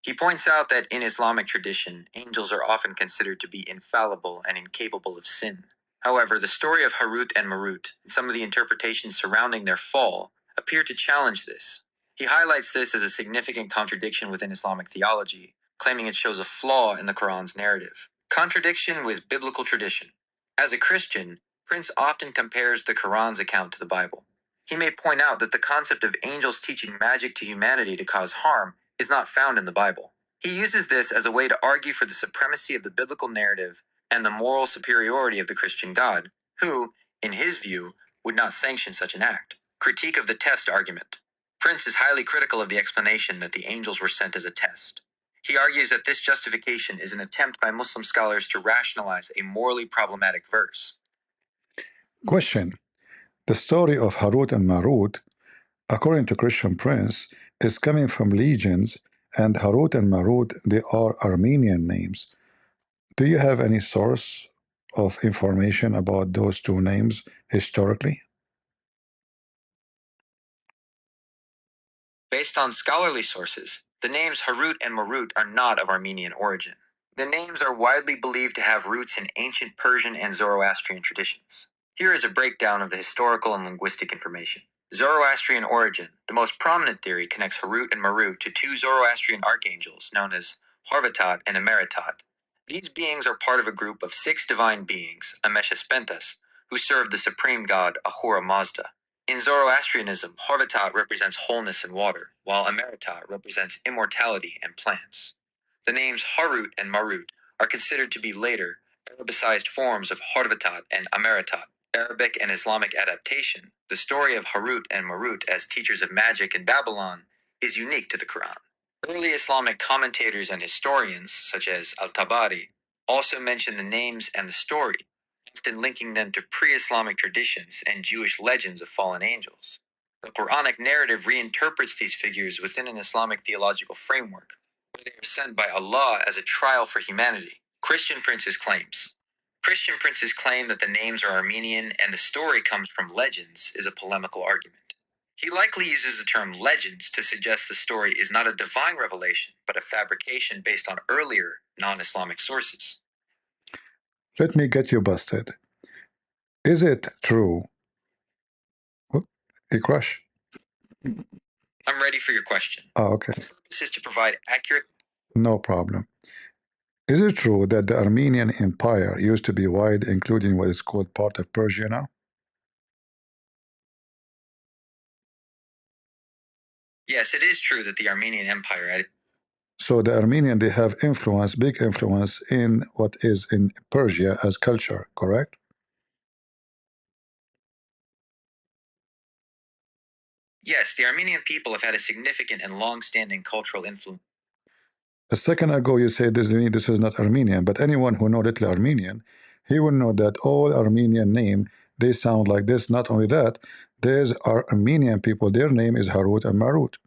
He points out that in Islamic tradition, angels are often considered to be infallible and incapable of sin. However, the story of Harut and Marut and some of the interpretations surrounding their fall appear to challenge this. He highlights this as a significant contradiction within Islamic theology, claiming it shows a flaw in the Quran's narrative. Contradiction with biblical tradition. As a Christian, Prince often compares the Quran's account to the Bible. He may point out that the concept of angels teaching magic to humanity to cause harm is not found in the Bible. He uses this as a way to argue for the supremacy of the biblical narrative and the moral superiority of the Christian God, who, in his view, would not sanction such an act. Critique of the test argument. Prince is highly critical of the explanation that the angels were sent as a test. He argues that this justification is an attempt by Muslim scholars to rationalize a morally problematic verse. Question. The story of Harut and Marut, according to Christian Prince, is coming from legends, and Harut and Marut, they are Armenian names. Do you have any source of information about those two names historically? Based on scholarly sources, the names Harut and Marut are not of Armenian origin. The names are widely believed to have roots in ancient Persian and Zoroastrian traditions. Here is a breakdown of the historical and linguistic information. Zoroastrian origin. The most prominent theory connects Harut and Marut to two Zoroastrian archangels known as Harvatat and Ameratat. These beings are part of a group of 6 divine beings, Ameshaspentas, who serve the supreme god Ahura Mazda. In Zoroastrianism, Harvatat represents wholeness and water, while Ameratat represents immortality and plants. The names Harut and Marut are considered to be later, Arabicized forms of Harvatat and Ameratat. Arabic and Islamic adaptation, the story of Harut and Marut as teachers of magic in Babylon, is unique to the Quran. Early Islamic commentators and historians, such as Al-Tabari, also mention the names and the story, often linking them to pre-Islamic traditions and Jewish legends of fallen angels. The Quranic narrative reinterprets these figures within an Islamic theological framework, where they are sent by Allah as a trial for humanity. Christian Prince's claims. Christian Prince's claim that the names are Armenian and the story comes from legends is a polemical argument. He likely uses the term legends to suggest the story is not a divine revelation, but a fabrication based on earlier non-Islamic sources. Let me get you busted. Is it true? A crush? I'm ready for your question. Oh, okay. My purpose is to provide accurate. No problem. Is it true that the Armenian Empire used to be wide, including what is called part of Persia now? Yes, it is true that the Armenian Empire had. So the Armenian, they have influence, big influence in what is in Persia as culture, correct? Yes, the Armenian people have had a significant and long-standing cultural influence. A second ago you said this is not Armenian, but anyone who know little Armenian, he will know that all Armenian name, they sound like this. Not only that, there's our Armenian people, their name is Harut and Marut.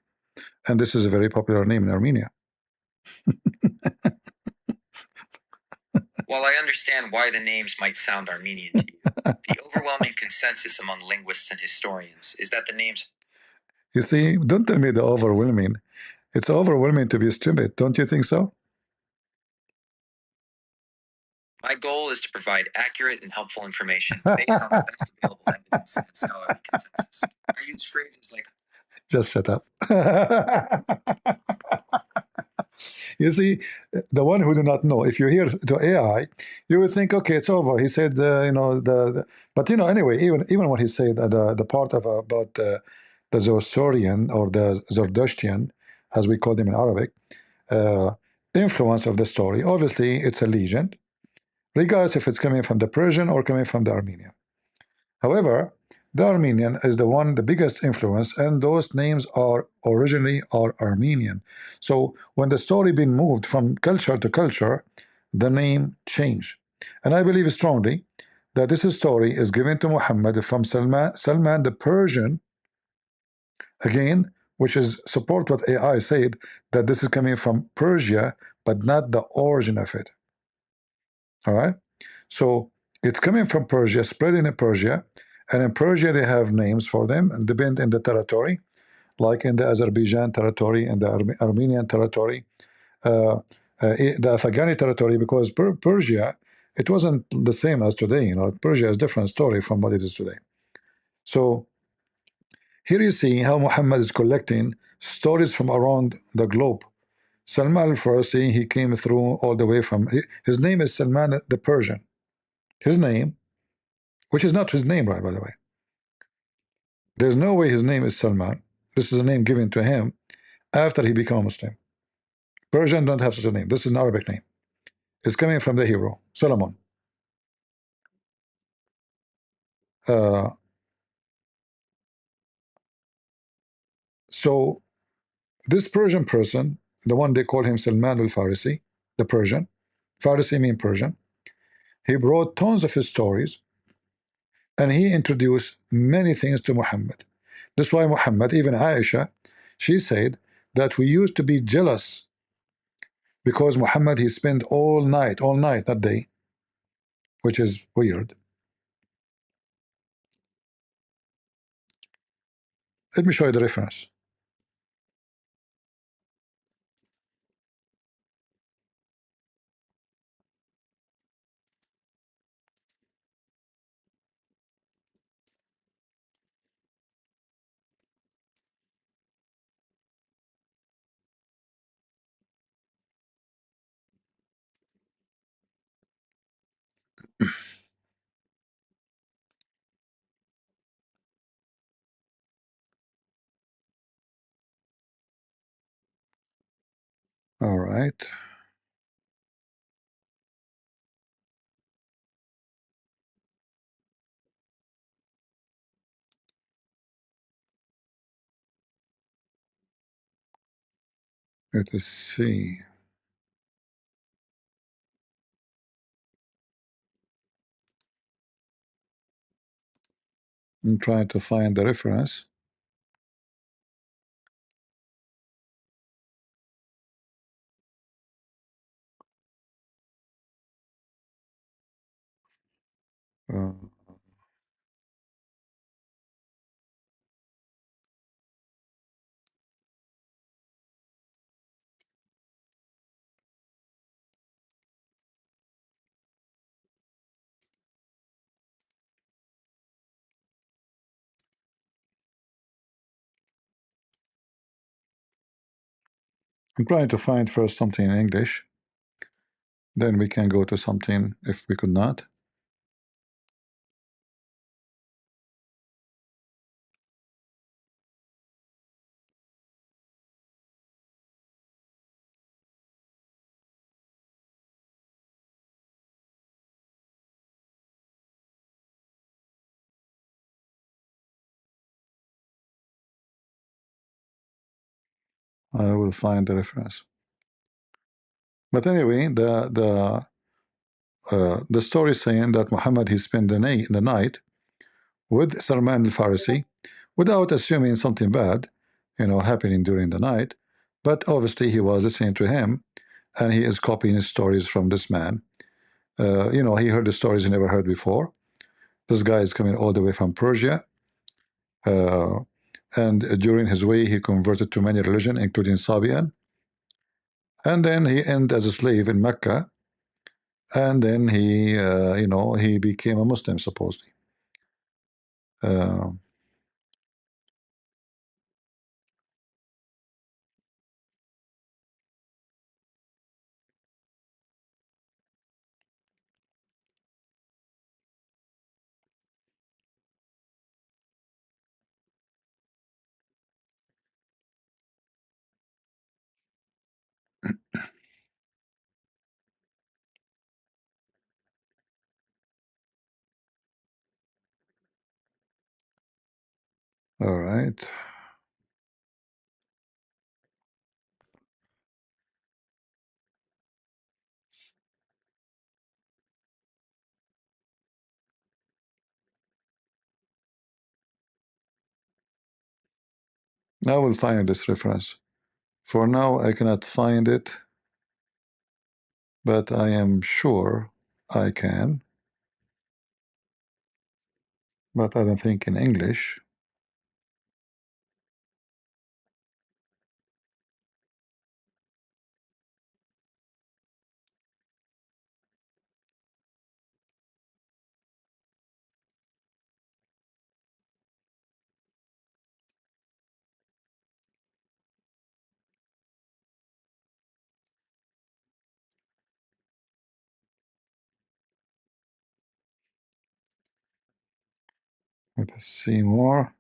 And this is a very popular name in Armenia. While I understand why the names might sound Armenian to you, the overwhelming consensus among linguists and historians is that the names. You see, don't tell me the overwhelming. It's overwhelming to be stupid, don't you think so? My goal is to provide accurate and helpful information based on the best available evidence and scholarly consensus. I use phrases like. Just shut up. You see, the one who do not know, if you hear to AI, you would think, okay, it's over. He said, but anyway, even what he said, the part of about the Zoroastrian or the Zoroastrian, as we call them in Arabic, uh, influence of the story. Obviously, it's a legend, regardless if it's coming from the Persian or coming from the Armenian. However, the Armenian is the biggest influence, and those names are originally are Armenian. So when the story been moved from culture to culture, the name changed. And I believe strongly that this story is given to Muhammad from Salman the Persian, again, which is support what AI said, that this is coming from Persia, but not the origin of it. All right? So it's coming from Persia, spreading in Persia, and in Persia they have names for them and depend in the territory, like in the Azerbaijan territory and the Armenian territory, the Afghani territory, because Persia, it wasn't the same as today. Persia is a different story from what it is today. So here you see how Muhammad is collecting stories from around the globe. Salman al-Farsi, he came through all the way from, his name is Salman the Persian. His name, which is not his name, right, by the way. There's no way his name is Salman. This is a name given to him after he became a Muslim. Persian don't have such a name. This is an Arabic name. It's coming from the hero, Solomon. Uh, so this Persian person, the one they call him Salman al-Farisi, the Persian, Farisi mean Persian, he brought tons of his stories and he introduced many things to Muhammad. That's why Muhammad, even Aisha, she said that we used to be jealous because Muhammad, he spent all night, not day, which is weird. Let me show you the reference. All right. Let us see. I'm trying to find the reference. Uh, I'm trying to find first something in English. Then we can go to something if we could not. I will find the reference. But anyway, the story is saying that Muhammad he spent the night with Salman al-Farisi without assuming something bad, happening during the night. But obviously he was listening to him, and he is copying stories from this man. He heard the stories he never heard before. This guy is coming all the way from Persia, and during his way he converted to many religions, including Sabian. And then he ended as a slave in Mecca, and then he became a Muslim supposedly. Uh, all right. I will find this reference. For now, I cannot find it, but I am sure I can. But I don't think in English. Let us see more.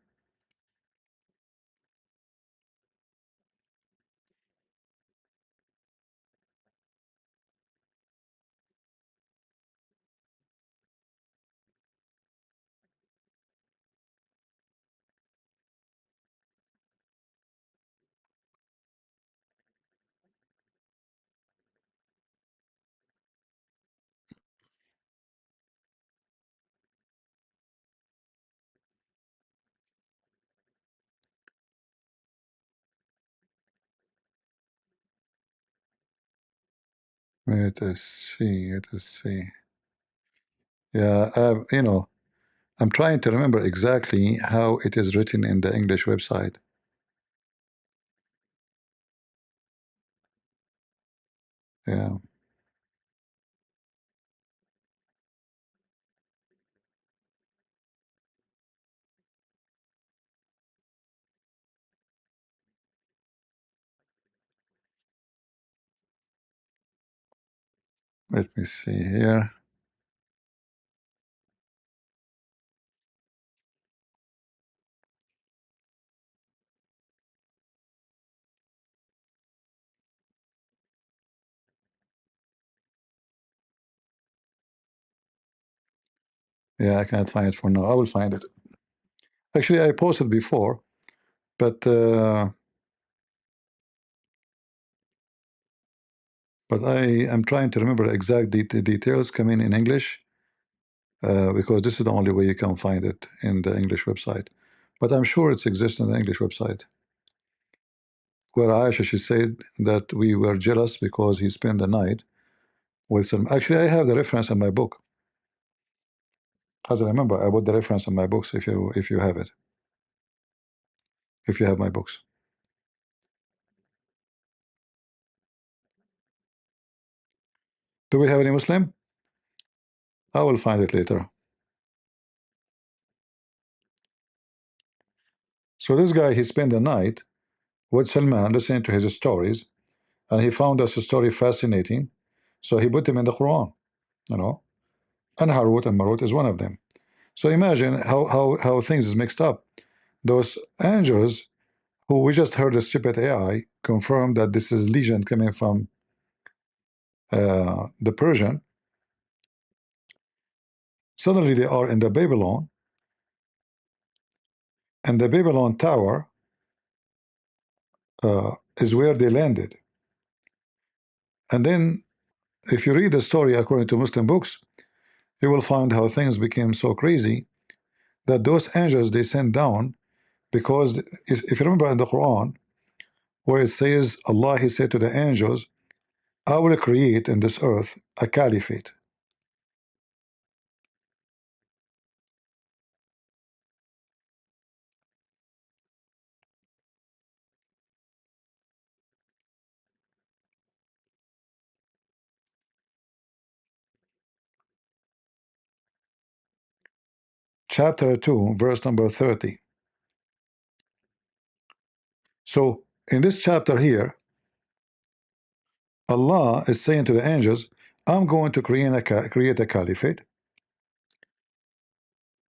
Let us see. Let us see. Yeah, I'm trying to remember exactly how it is written in the English website. Yeah. Let me see here. Yeah, I cannot find it for now. I will find it. Actually, I posted before, but I am trying to remember exact details coming in English, because this is the only way you can find it in the English website. But I'm sure it exists in the English website. Where Aisha, she said that we were jealous because he spent the night with some. Actually, I have the reference in my book. As I remember, I put the reference in my books. If you have it, if you have my books, do we have any Muslim? I will find it later. So this guy, he spent the night with Salman listening to his stories, and he found us a story fascinating. So he put him in the Quran, and Harut and Marut is one of them. So imagine how things is mixed up. Those angels who we just heard the stupid AI confirm that this is legion coming from the Persian. Suddenly they are in the Babylon, and the Babylon tower is where they landed. And then if you read the story according to Muslim books, you will find how things became so crazy that those angels they sent down, because if you remember in the Quran where it says Allah he said to the angels, I will create in this earth a caliphate. Chapter 2 verse number 30. So in this chapter here, Allah is saying to the angels, I'm going to create a caliphate.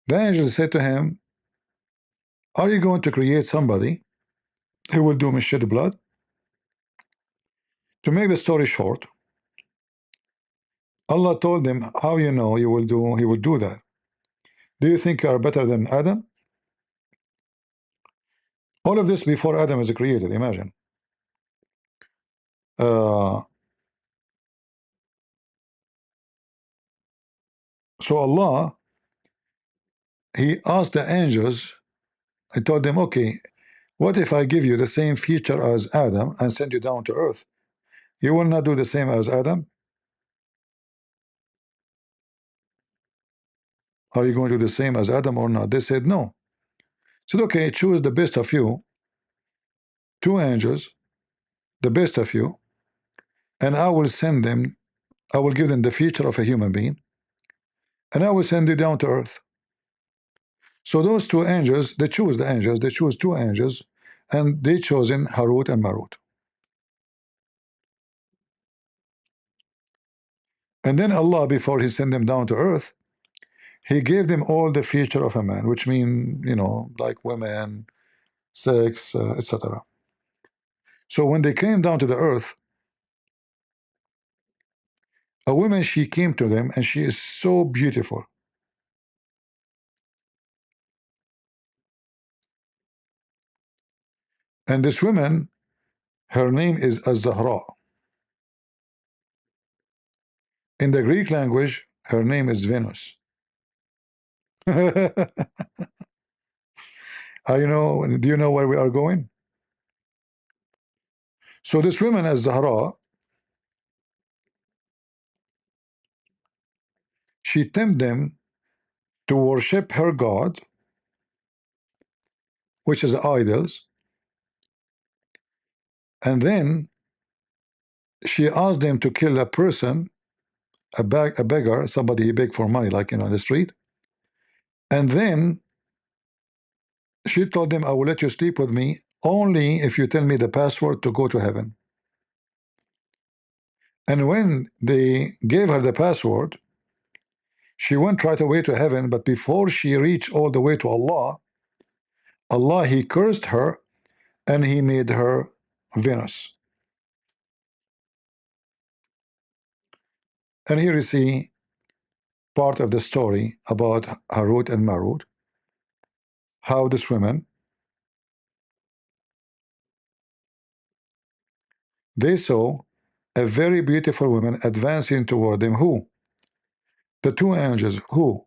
The angels said to him, are you going to create somebody who will do me shed blood? To make the story short, Allah told them, how you know he will do that? Do you think you are better than Adam? All of this before Adam is created, imagine. So Allah, he asked the angels, I told them, okay, what if I give you the same feature as Adam and send you down to earth? You will not do the same as Adam? Are you going to do the same as Adam or not? They said no. Said, okay, choose the best of you, two angels, the best of you, and I will send them, I will give them the feature of a human being, and I will send you down to earth. So those two angels, they choose the angels, they choose two angels, and they chosen Harut and Marut. And then Allah, before he sent them down to earth, he gave them all the feature of a man, which mean, you know, like women, sex, etc. So when they came down to the earth, a woman, she came to them and she is so beautiful. And this woman, her name is Az-Zahra. In the Greek language, her name is Venus. I know, do you know where we are going? So this woman Az-Zahra, she tempted them to worship her god, which is idols, and then she asked them to kill a person, a beggar, somebody he begged for money, like, you know, in the street. And then she told them, I will let you sleep with me only if you tell me the password to go to heaven. And when they gave her the password, she went right away to heaven, but before she reached all the way to Allah, Allah, he cursed her and he made her Venus. And here you see part of the story about Harut and Marut, how this woman, they saw a very beautiful woman advancing toward them. Who? The two angels. Who?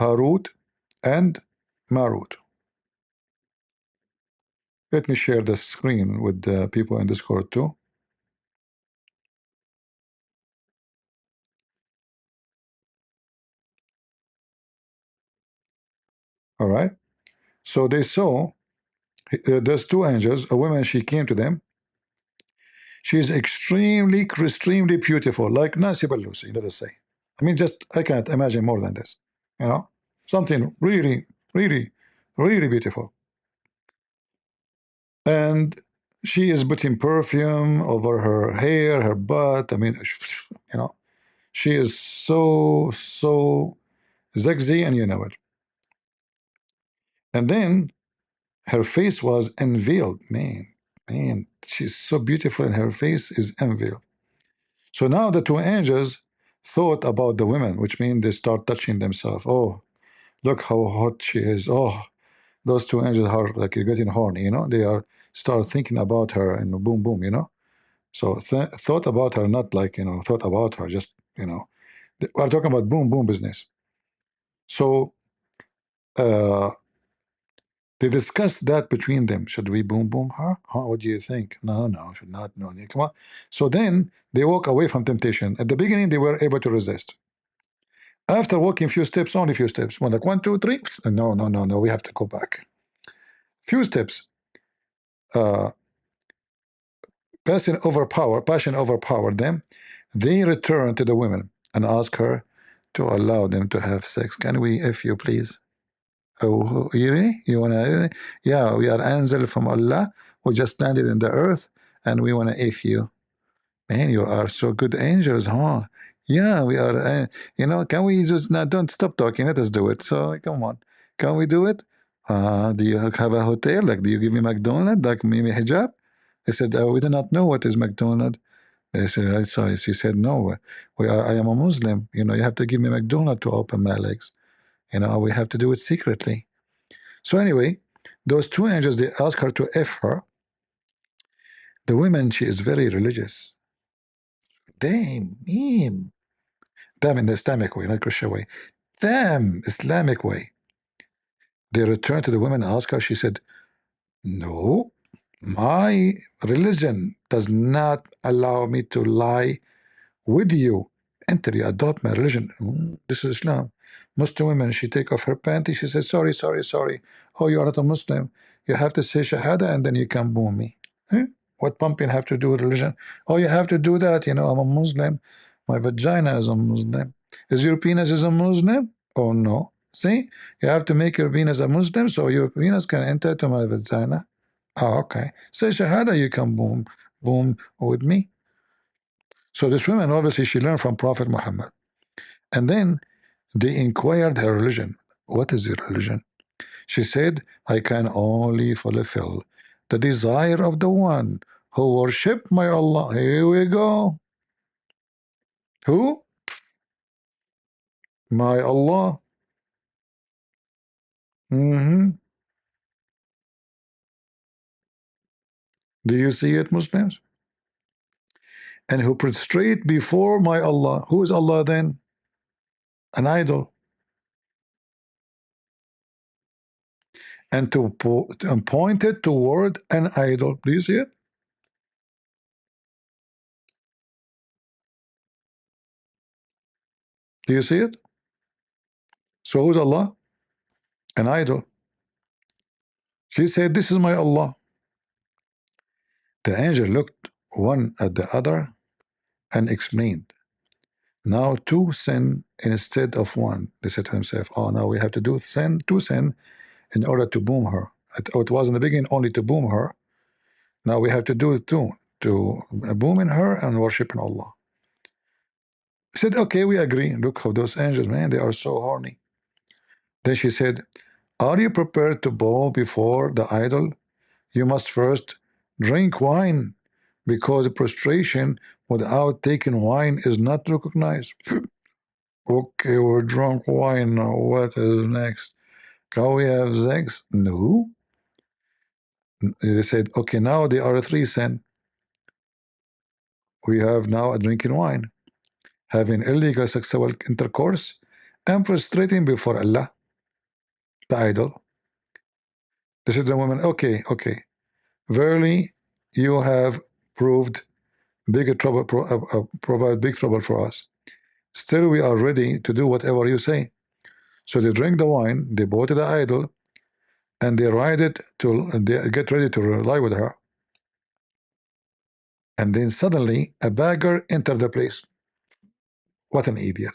Harut and Marut. Let me share the screen with the people in Discord too. All right. So they saw there's two angels. A woman, she came to them. She's extremely beautiful, like Nancy Pelosi, let us say. I mean, just I can't imagine more than this. You know, something really beautiful. And she is putting perfume over her hair, her butt. I mean, you know, she is so sexy, and you know it. And then her face was unveiled. Man, she's so beautiful, and her face is unveiled. So now the two angels thought about the women, which means they start touching themselves. Oh, look how hot she is. Oh, those two angels are like getting horny, you know. They are start thinking about her and boom, boom, you know. So thought about her, not like, you know, thought about her, just, you know, we're talking about boom, boom business. So uh, they discussed that between them. Should we boom, boom her? Huh? What do you think? No, no, should not. No, come on. So then they walk away from temptation. At the beginning, they were able to resist. After walking a few steps, only a few steps, when like 1, 2, 3, no, no, no, no, we have to go back. Few steps. Passion overpowered them. They return to the women and ask her to allow them to have sex. Can we, if you please? Oh, really? You wanna? Yeah, we are angel from Allah. We just landed in the earth, and we wanna if you. Man, you are so good angels, huh? Yeah, we are. You know, can we just now? Don't stop talking. Let us do it. So come on, can we do it? Do you have a hotel? Like, do you give me McDonald's? Like maybe hijab? They said, we do not know what is McDonald's. They said, sorry. She said, no, we are. I am a Muslim. You know, you have to give me McDonald's to open my legs. You know, we have to do it secretly. So anyway, those two angels, they ask her to F her. The woman, she is very religious. They mean them in the Islamic way, not Christian way. Them Islamic way. They returned to the woman and asked her. She said, no, my religion does not allow me to lie with you until you adopt my religion. This is Islam. Muslim women, she take off her panty. She says, sorry, sorry, sorry. Oh, you are not a Muslim. You have to say Shahada and then you can boom me. What pumping have to do with religion? Oh, you have to do that. You know, I'm a Muslim. My vagina is a Muslim. Is your penis is a Muslim? Oh, no. See, you have to make your penis a Muslim so your penis can enter to my vagina. Oh, okay. Say Shahada, you can boom, boom with me. So this woman, obviously, she learned from Prophet Muhammad. And then they inquired her religion. What is your religion? She said, I can only fulfill the desire of the one who worship my Allah. Here we go. Who? My Allah. Do you see it, Muslims? And who prostrate before my Allah. Who is Allah then? An idol. And to point it toward an idol. Do you see it? Do you see it? So who's Allah? An idol. She said, this is my Allah. The angel looked one at the other and explained, now two sin instead of one. They said to himself, oh, now we have to do two sin in order to boom her. It was in the beginning only to boom her. Now we have to do it too, to boom in her and worship in Allah. He said, okay, we agree. Look how those angels, man, they are so horny. Then she said, are you prepared to bow before the idol? You must first drink wine, because prostration without taking wine is not recognized. Okay, we're drunk wine now. What is next? Can we have sex? No. They said, okay, now there are three sin. We have now a drinking wine, having illegal sexual intercourse, and prostrating before Allah, the idol. They said to the woman, okay, okay, verily you have proved big trouble, provide big trouble for us. Still, we are ready to do whatever you say. So they drink the wine, they bow to the idol, and they they get ready to lie with her. And then suddenly a beggar entered the place. What an idiot.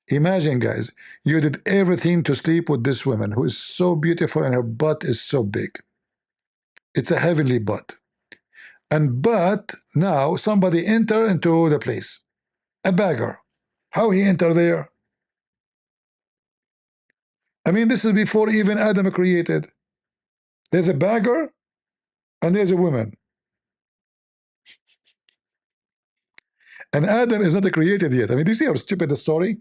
Imagine, guys, you did everything to sleep with this woman who is so beautiful and her butt is so big. It's a heavenly butt. But now somebody entered into the place. A beggar. How he entered there? I mean, this is before even Adam created. There's a beggar and there's a woman. And Adam is not created yet. I mean, do you see how stupid the story?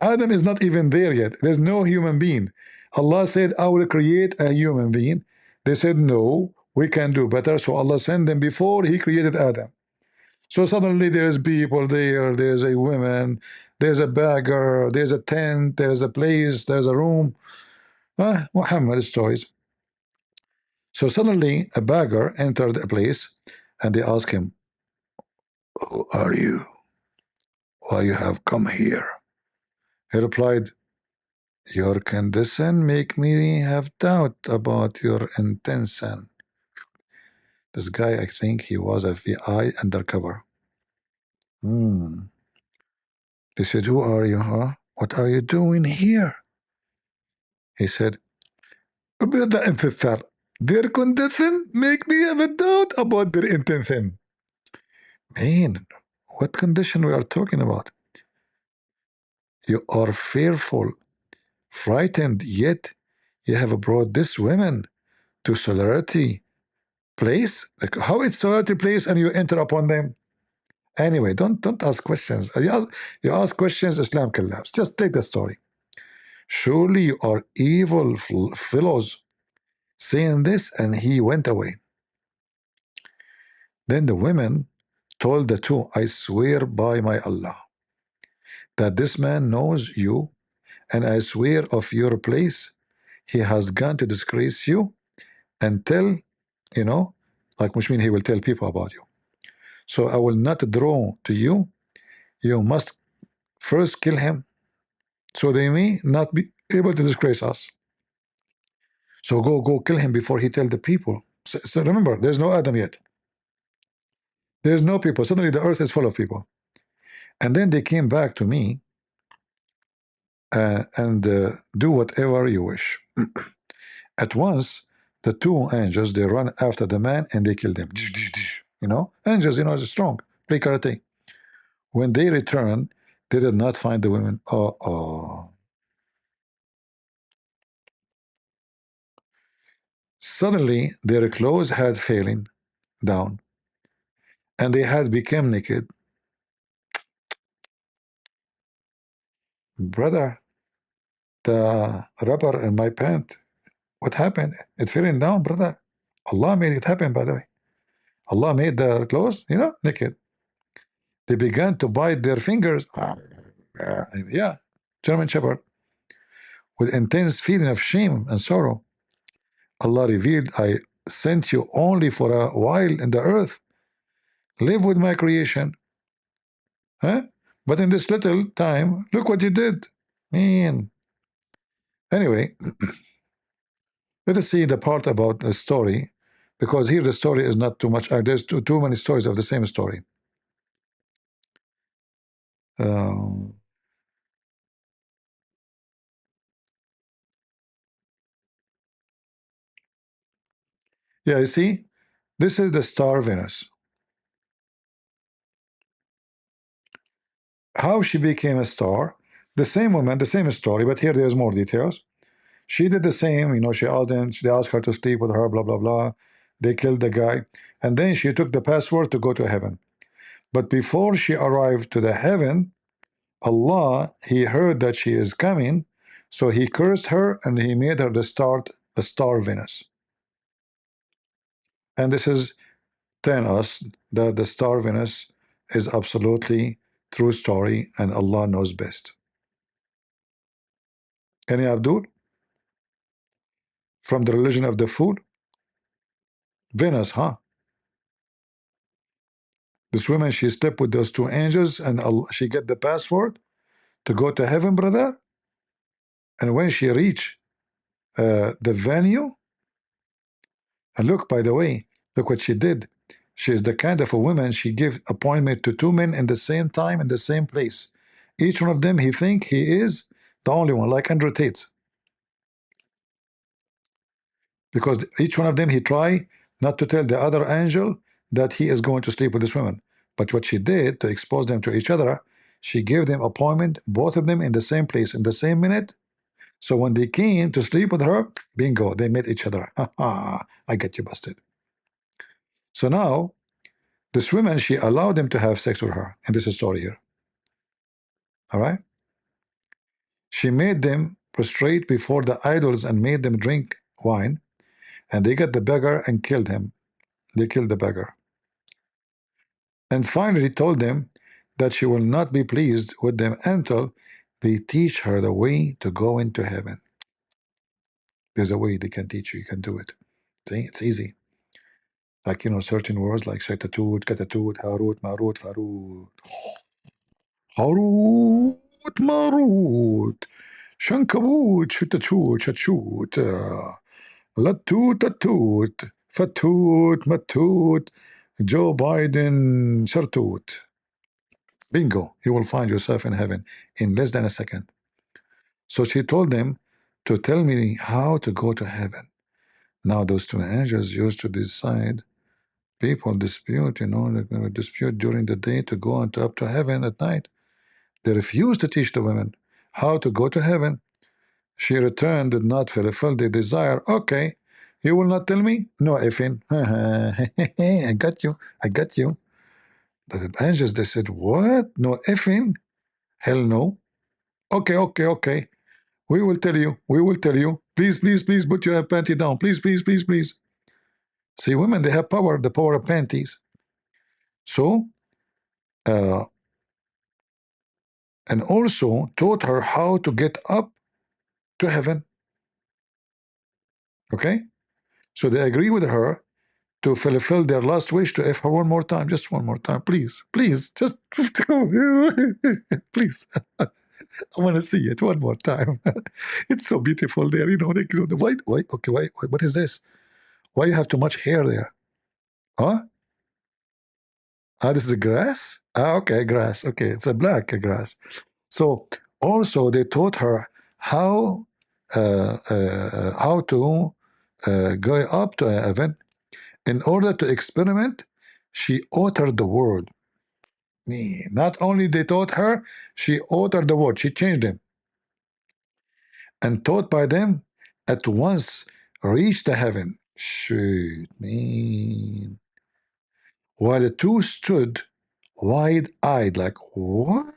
Adam is not even there yet. There's no human being. Allah said, I will create a human being. They said, no, we can do better. So Allah sent them before He created Adam. So suddenly there's people there, there's a woman, there's a beggar, there's a tent, there's a place, there's a room. Muhammad stories. So suddenly a beggar entered a place and they asked him, who are you? Why you have come here? He replied, your condition make me have doubt about your intention. This guy, I think he was a VI undercover. They said, who are you, huh? What are you doing here? He said, their condition make me have a doubt about their intention. Man, what condition we are talking about? You are fearful, frightened, yet you have brought this woman to solidarity place. Like how it's solidarity place and you enter upon them? Anyway, don't ask questions. You ask questions, Islam collapse. Just take the story. Surely you are evil fellows, saying this, and he went away. Then the women told the two, I swear by my Allah that this man knows you, and I swear of your place, he has gone to disgrace you and tell, which means he will tell people about you. So I will not draw to you. You must first kill him, so they may not be able to disgrace us. So go kill him before he tell the people. So remember, there's no Adam yet. There's no people. Suddenly the earth is full of people. And then they came back to me and do whatever you wish. At once, the two angels, they run after the man and they kill them. Angels, is strong. Play karate. When they return, they did not find the women. Suddenly, their clothes had fallen down, and they had become naked. Brother, the rubber in my pant, what happened? It fell down, brother. Allah made it happen, by the way. Allah made the clothes, naked. They began to bite their fingers. Yeah, German Shepherd. With intense feeling of shame and sorrow, Allah revealed, I sent you only for a while in the earth. Live with my creation. But in this little time, look what you did. Man. Anyway, let us see the part about the story, because here the story is not too much. There's too many stories of the same story. Yeah, you see, this is the star Venus. How she became a star, the same woman, the same story, but here there's more details. She did the same, she asked them, they asked her to sleep with her, blah, blah, blah. They killed the guy. And then she took the password to go to heaven. But before she arrived to the heaven, Allah, He heard that she is coming, so He cursed her and He made her the star Venus. And this is telling us that the star Venus is absolutely true story and Allah knows best. Any Abdul? From the religion of the food? Venus, huh? This woman, she slept with those two angels and she get the password to go to heaven, brother. And when she reached the venue, and look, by the way, look what she did. She is the kind of a woman, she gives appointment to two men in the same time, in the same place. Each one of them, he think he is the only one, like Andrew Tate. Because each one of them, he try not to tell the other angel that he is going to sleep with this woman. But what she did to expose them to each other, she gave them appointment, both of them in the same place, in the same minute. So when they came to sleep with her, bingo, they met each other. I get you busted. So now, this woman, she allowed them to have sex with her. And this is story here. All right? She made them prostrate before the idols and made them drink wine, and they got the beggar and killed him. They killed the beggar. And finally told them that she will not be pleased with them until they teach her the way to go into heaven. There's a way they can teach you. You can do it. See, it's easy. Like, certain words like Shaitatut, Katatut, Harut, Marut, Farut. Harut, Marut. Shankabut, Shutatut, Shachut. Latut, Tatut. Fatut, Matut. Joe Biden, Shartut. Bingo. You will find yourself in heaven in less than a second. So she told them to tell me how to go to heaven. Now those two angels used to decide. People dispute, they dispute during the day to go up to heaven at night. They refused to teach the women how to go to heaven. She returned, did not fulfill their desire. Okay, you will not tell me? No effing. I got you. I got you. The angels, they said, what? No effing? Hell no. Okay, okay, okay. We will tell you. We will tell you. Please, please, please put your panty down. Please, please, please, please. See, women, they have power, the power of panties. So, and also taught her how to get up to heaven. Okay? So they agree with her to fulfill their last wish to F her one more time, just one more time, please, please, just please. I want to see it one more time. It's so beautiful there, the white, okay, why, what is this? Why you have too much hair there? Huh? This is a grass? Okay, grass. Okay, it's a black grass. So also they taught her how to go up to heaven. In order to experiment, she altered the word. Not only they taught her, she altered the word. She changed them. And taught by them, at once reached the heaven. Shoot, man. While the two stood wide-eyed, like, what?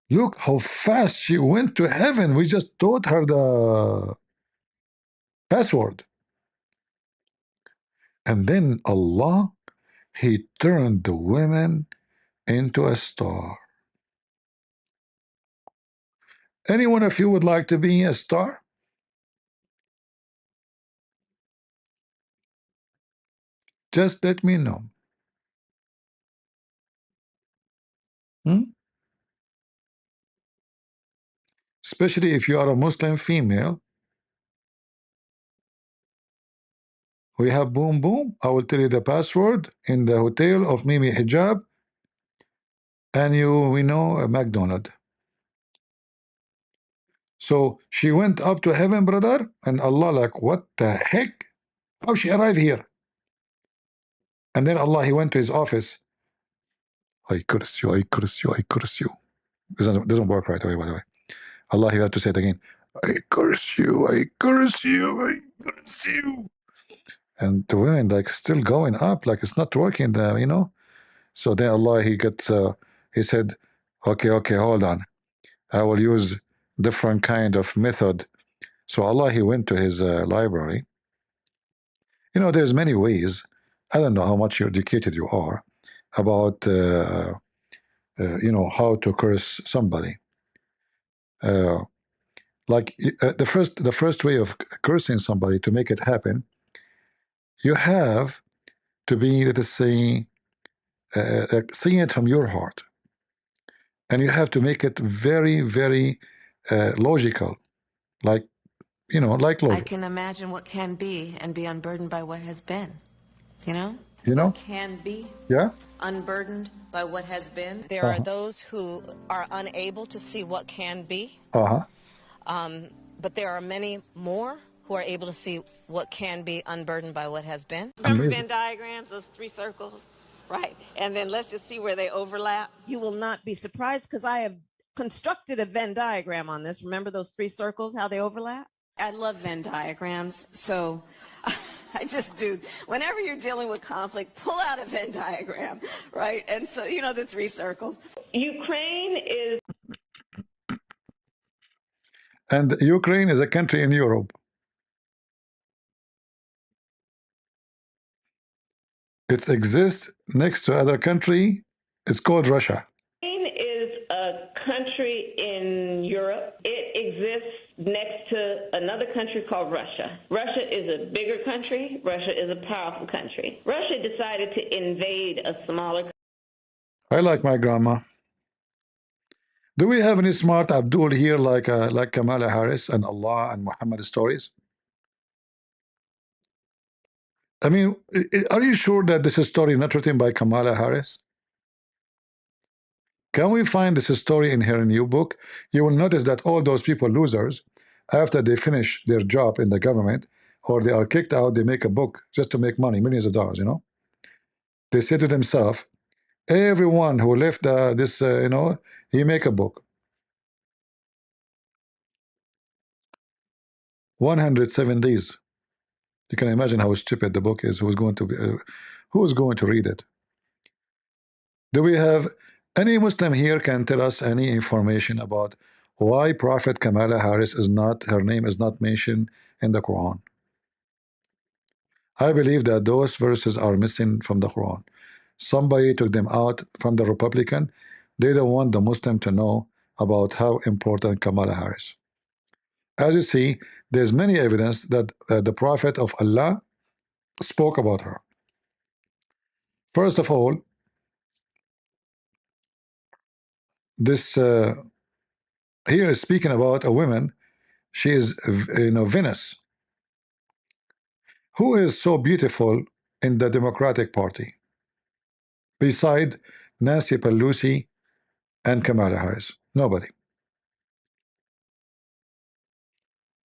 Look how fast she went to heaven. We just taught her the password. And then Allah, He turned the women into a star. Any one of you would like to be a star? Just let me know. Especially if you are a Muslim female. We have boom boom. I will tell you the password in the hotel of Mimi Hijab, and we know a McDonald. So she went up to heaven, brother, and Allah like, what the heck? How she arrived here? And then Allah, He went to His office. I curse you, I curse you, I curse you. This doesn't work right away, by the way. Allah, He had to say it again. I curse you, I curse you, I curse you. And the women like still going up, like it's not working, So then Allah, He said, okay, hold on. I will use different kind of method. So Allah, He went to His library. There's many ways. I don't know how much educated you are about, how to curse somebody. The first way of cursing somebody to make it happen, you have to be, let us say, seeing it from your heart, and you have to make it very, very logical, like like logic. I can imagine what can be and be unburdened by what has been. What can be Yeah. unburdened by what has been. There are those who are unable to see what can be. But there are many more who are able to see what can be unburdened by what has been. Remember Venn diagrams, those three circles? Right. And then let's just see where they overlap. You will not be surprised because I have constructed a Venn diagram on this. Remember those three circles, how they overlap? I love Venn diagrams. So I just do. Whenever you're dealing with conflict, pull out a Venn diagram, right? And so, the three circles. Ukraine is... And Ukraine is a country in Europe. It exists next to other country. It's called Russia. Ukraine is a country in Europe. It exists next to another country called Russia. Russia is a bigger country. Russia is a powerful country. Russia decided to invade a smaller country. I like my grandma. Do we have any smart Abdul here like Kamala Harris and Allah and Muhammad stories? I mean, are you sure that this is a story not written by Kamala Harris? Can we find this story in her new book? You will notice that all those people, losers, after they finish their job in the government or they are kicked out, they make a book just to make money, millions of dollars, you know? They say to themselves, everyone who left this, he make a book. 107 days. You can imagine how stupid the book is. Who's going to read it? Do we have any Muslim here can tell us any information about why Prophet Kamala Harris is not, her name is not mentioned in the Quran? I believe that those verses are missing from the Quran. Somebody took them out from the Republican. They don't want the Muslim to know about how important Kamala Harris. As you see, there's many evidence that the Prophet of Allah spoke about her. First of all, this here is speaking about a woman. She is, Venus. Who is so beautiful in the Democratic Party beside Nancy Pelosi and Kamala Harris? Nobody.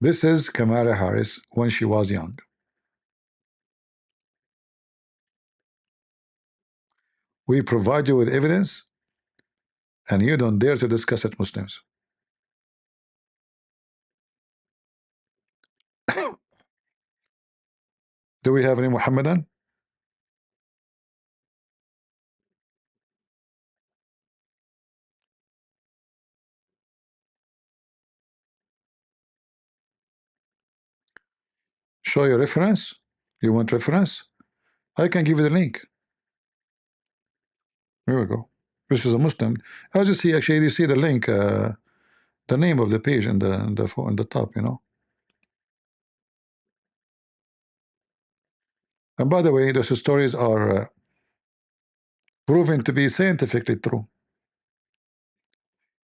This is Kamala Harris when she was young. We provide you with evidence, and you don't dare to discuss it, Muslims. Do we have any Muhammadan? Show your reference. You want reference? I can give you the link. Here we go. This is a Muslim. As you see, actually, you see the link, the name of the page in the top, you know. And by the way, those stories are proven to be scientifically true.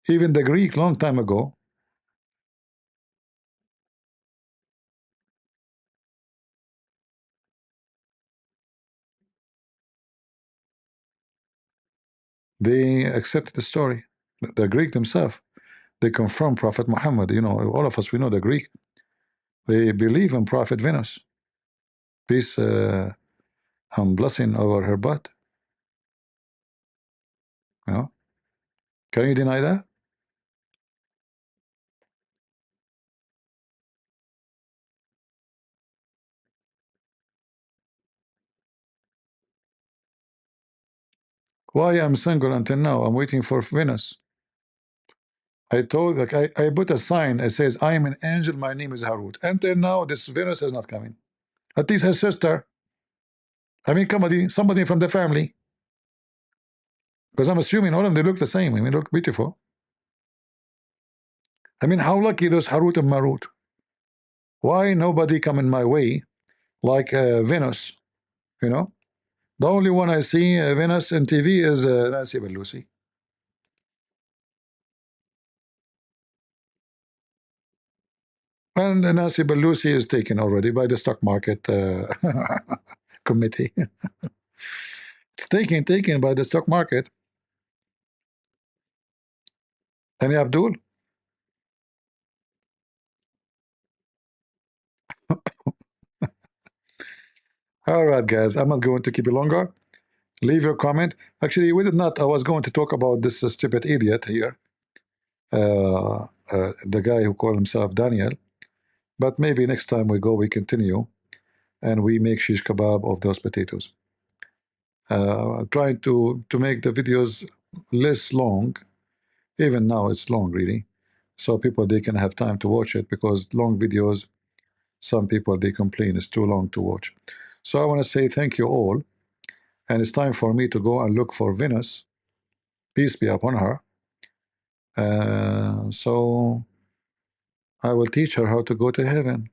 Even the Greek, long time ago, they accepted the story. The Greek themselves, they confirm Prophet Muhammad. You know, all of us, we know the Greek. They believe in Prophet Venus. Peace and blessing over her butt. You know, can you deny that? Why I'm single until now? I'm waiting for Venus. I told, like, I put a sign. It says, I am an angel. My name is Harut. Until now, this Venus is not coming. At least her sister. I mean, somebody from the family. Because I'm assuming all of them, they look the same. I mean, look beautiful. I mean, how lucky those Harut and Marut. Why nobody come in my way like Venus? You know, the only one I see Venus in TV is Nancy Pelosi. And Nancy Pelosi is taken already by the stock market committee. It's taken by the stock market. Any Abdul? All right, guys, I'm not going to keep you longer. Leave your comment. Actually, we did not. I was going to talk about this stupid idiot here, the guy who called himself Daniel. But maybe next time we continue, and we make shish kebab of those potatoes. I'm trying to make the videos less long. Even now, it's long, really. so people they can have time to watch it, because long videos, some people they complain it's too long to watch. So I want to say thank you all, and it's time for me to go and look for Venus, peace be upon her. So I will teach her how to go to heaven.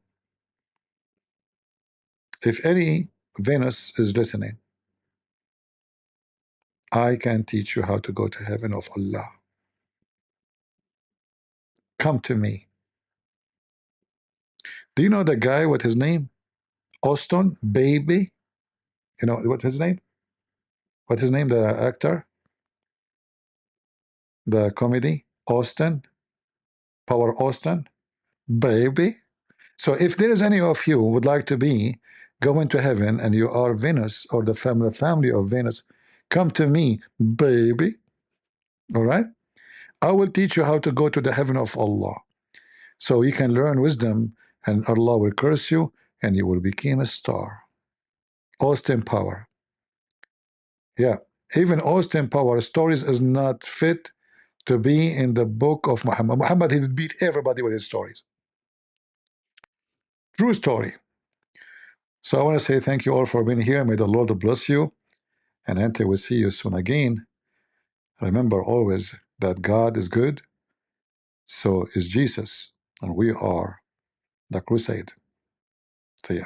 If any Venus is listening, I can teach you how to go to heaven of Allah. Come to me. Do you know the guy, what his name? Austin, baby. You know what his name? What his name, the actor? The comedy? Austin? Power Austin? Baby. So if there is any of you who would like to be going to heaven and you are Venus or the family of Venus, come to me, baby. All right? I will teach you how to go to the heaven of Allah. So you can learn wisdom and Allah will curse you and you will become a star. Austin Power. Yeah. Even Austin Power stories is not fit to be in the book of Muhammad. Muhammad, he did beat everybody with his stories. True story. So I want to say thank you all for being here. May the Lord bless you. And until we see you soon again, remember always that God is good, so is Jesus, and we are the crusade. See ya.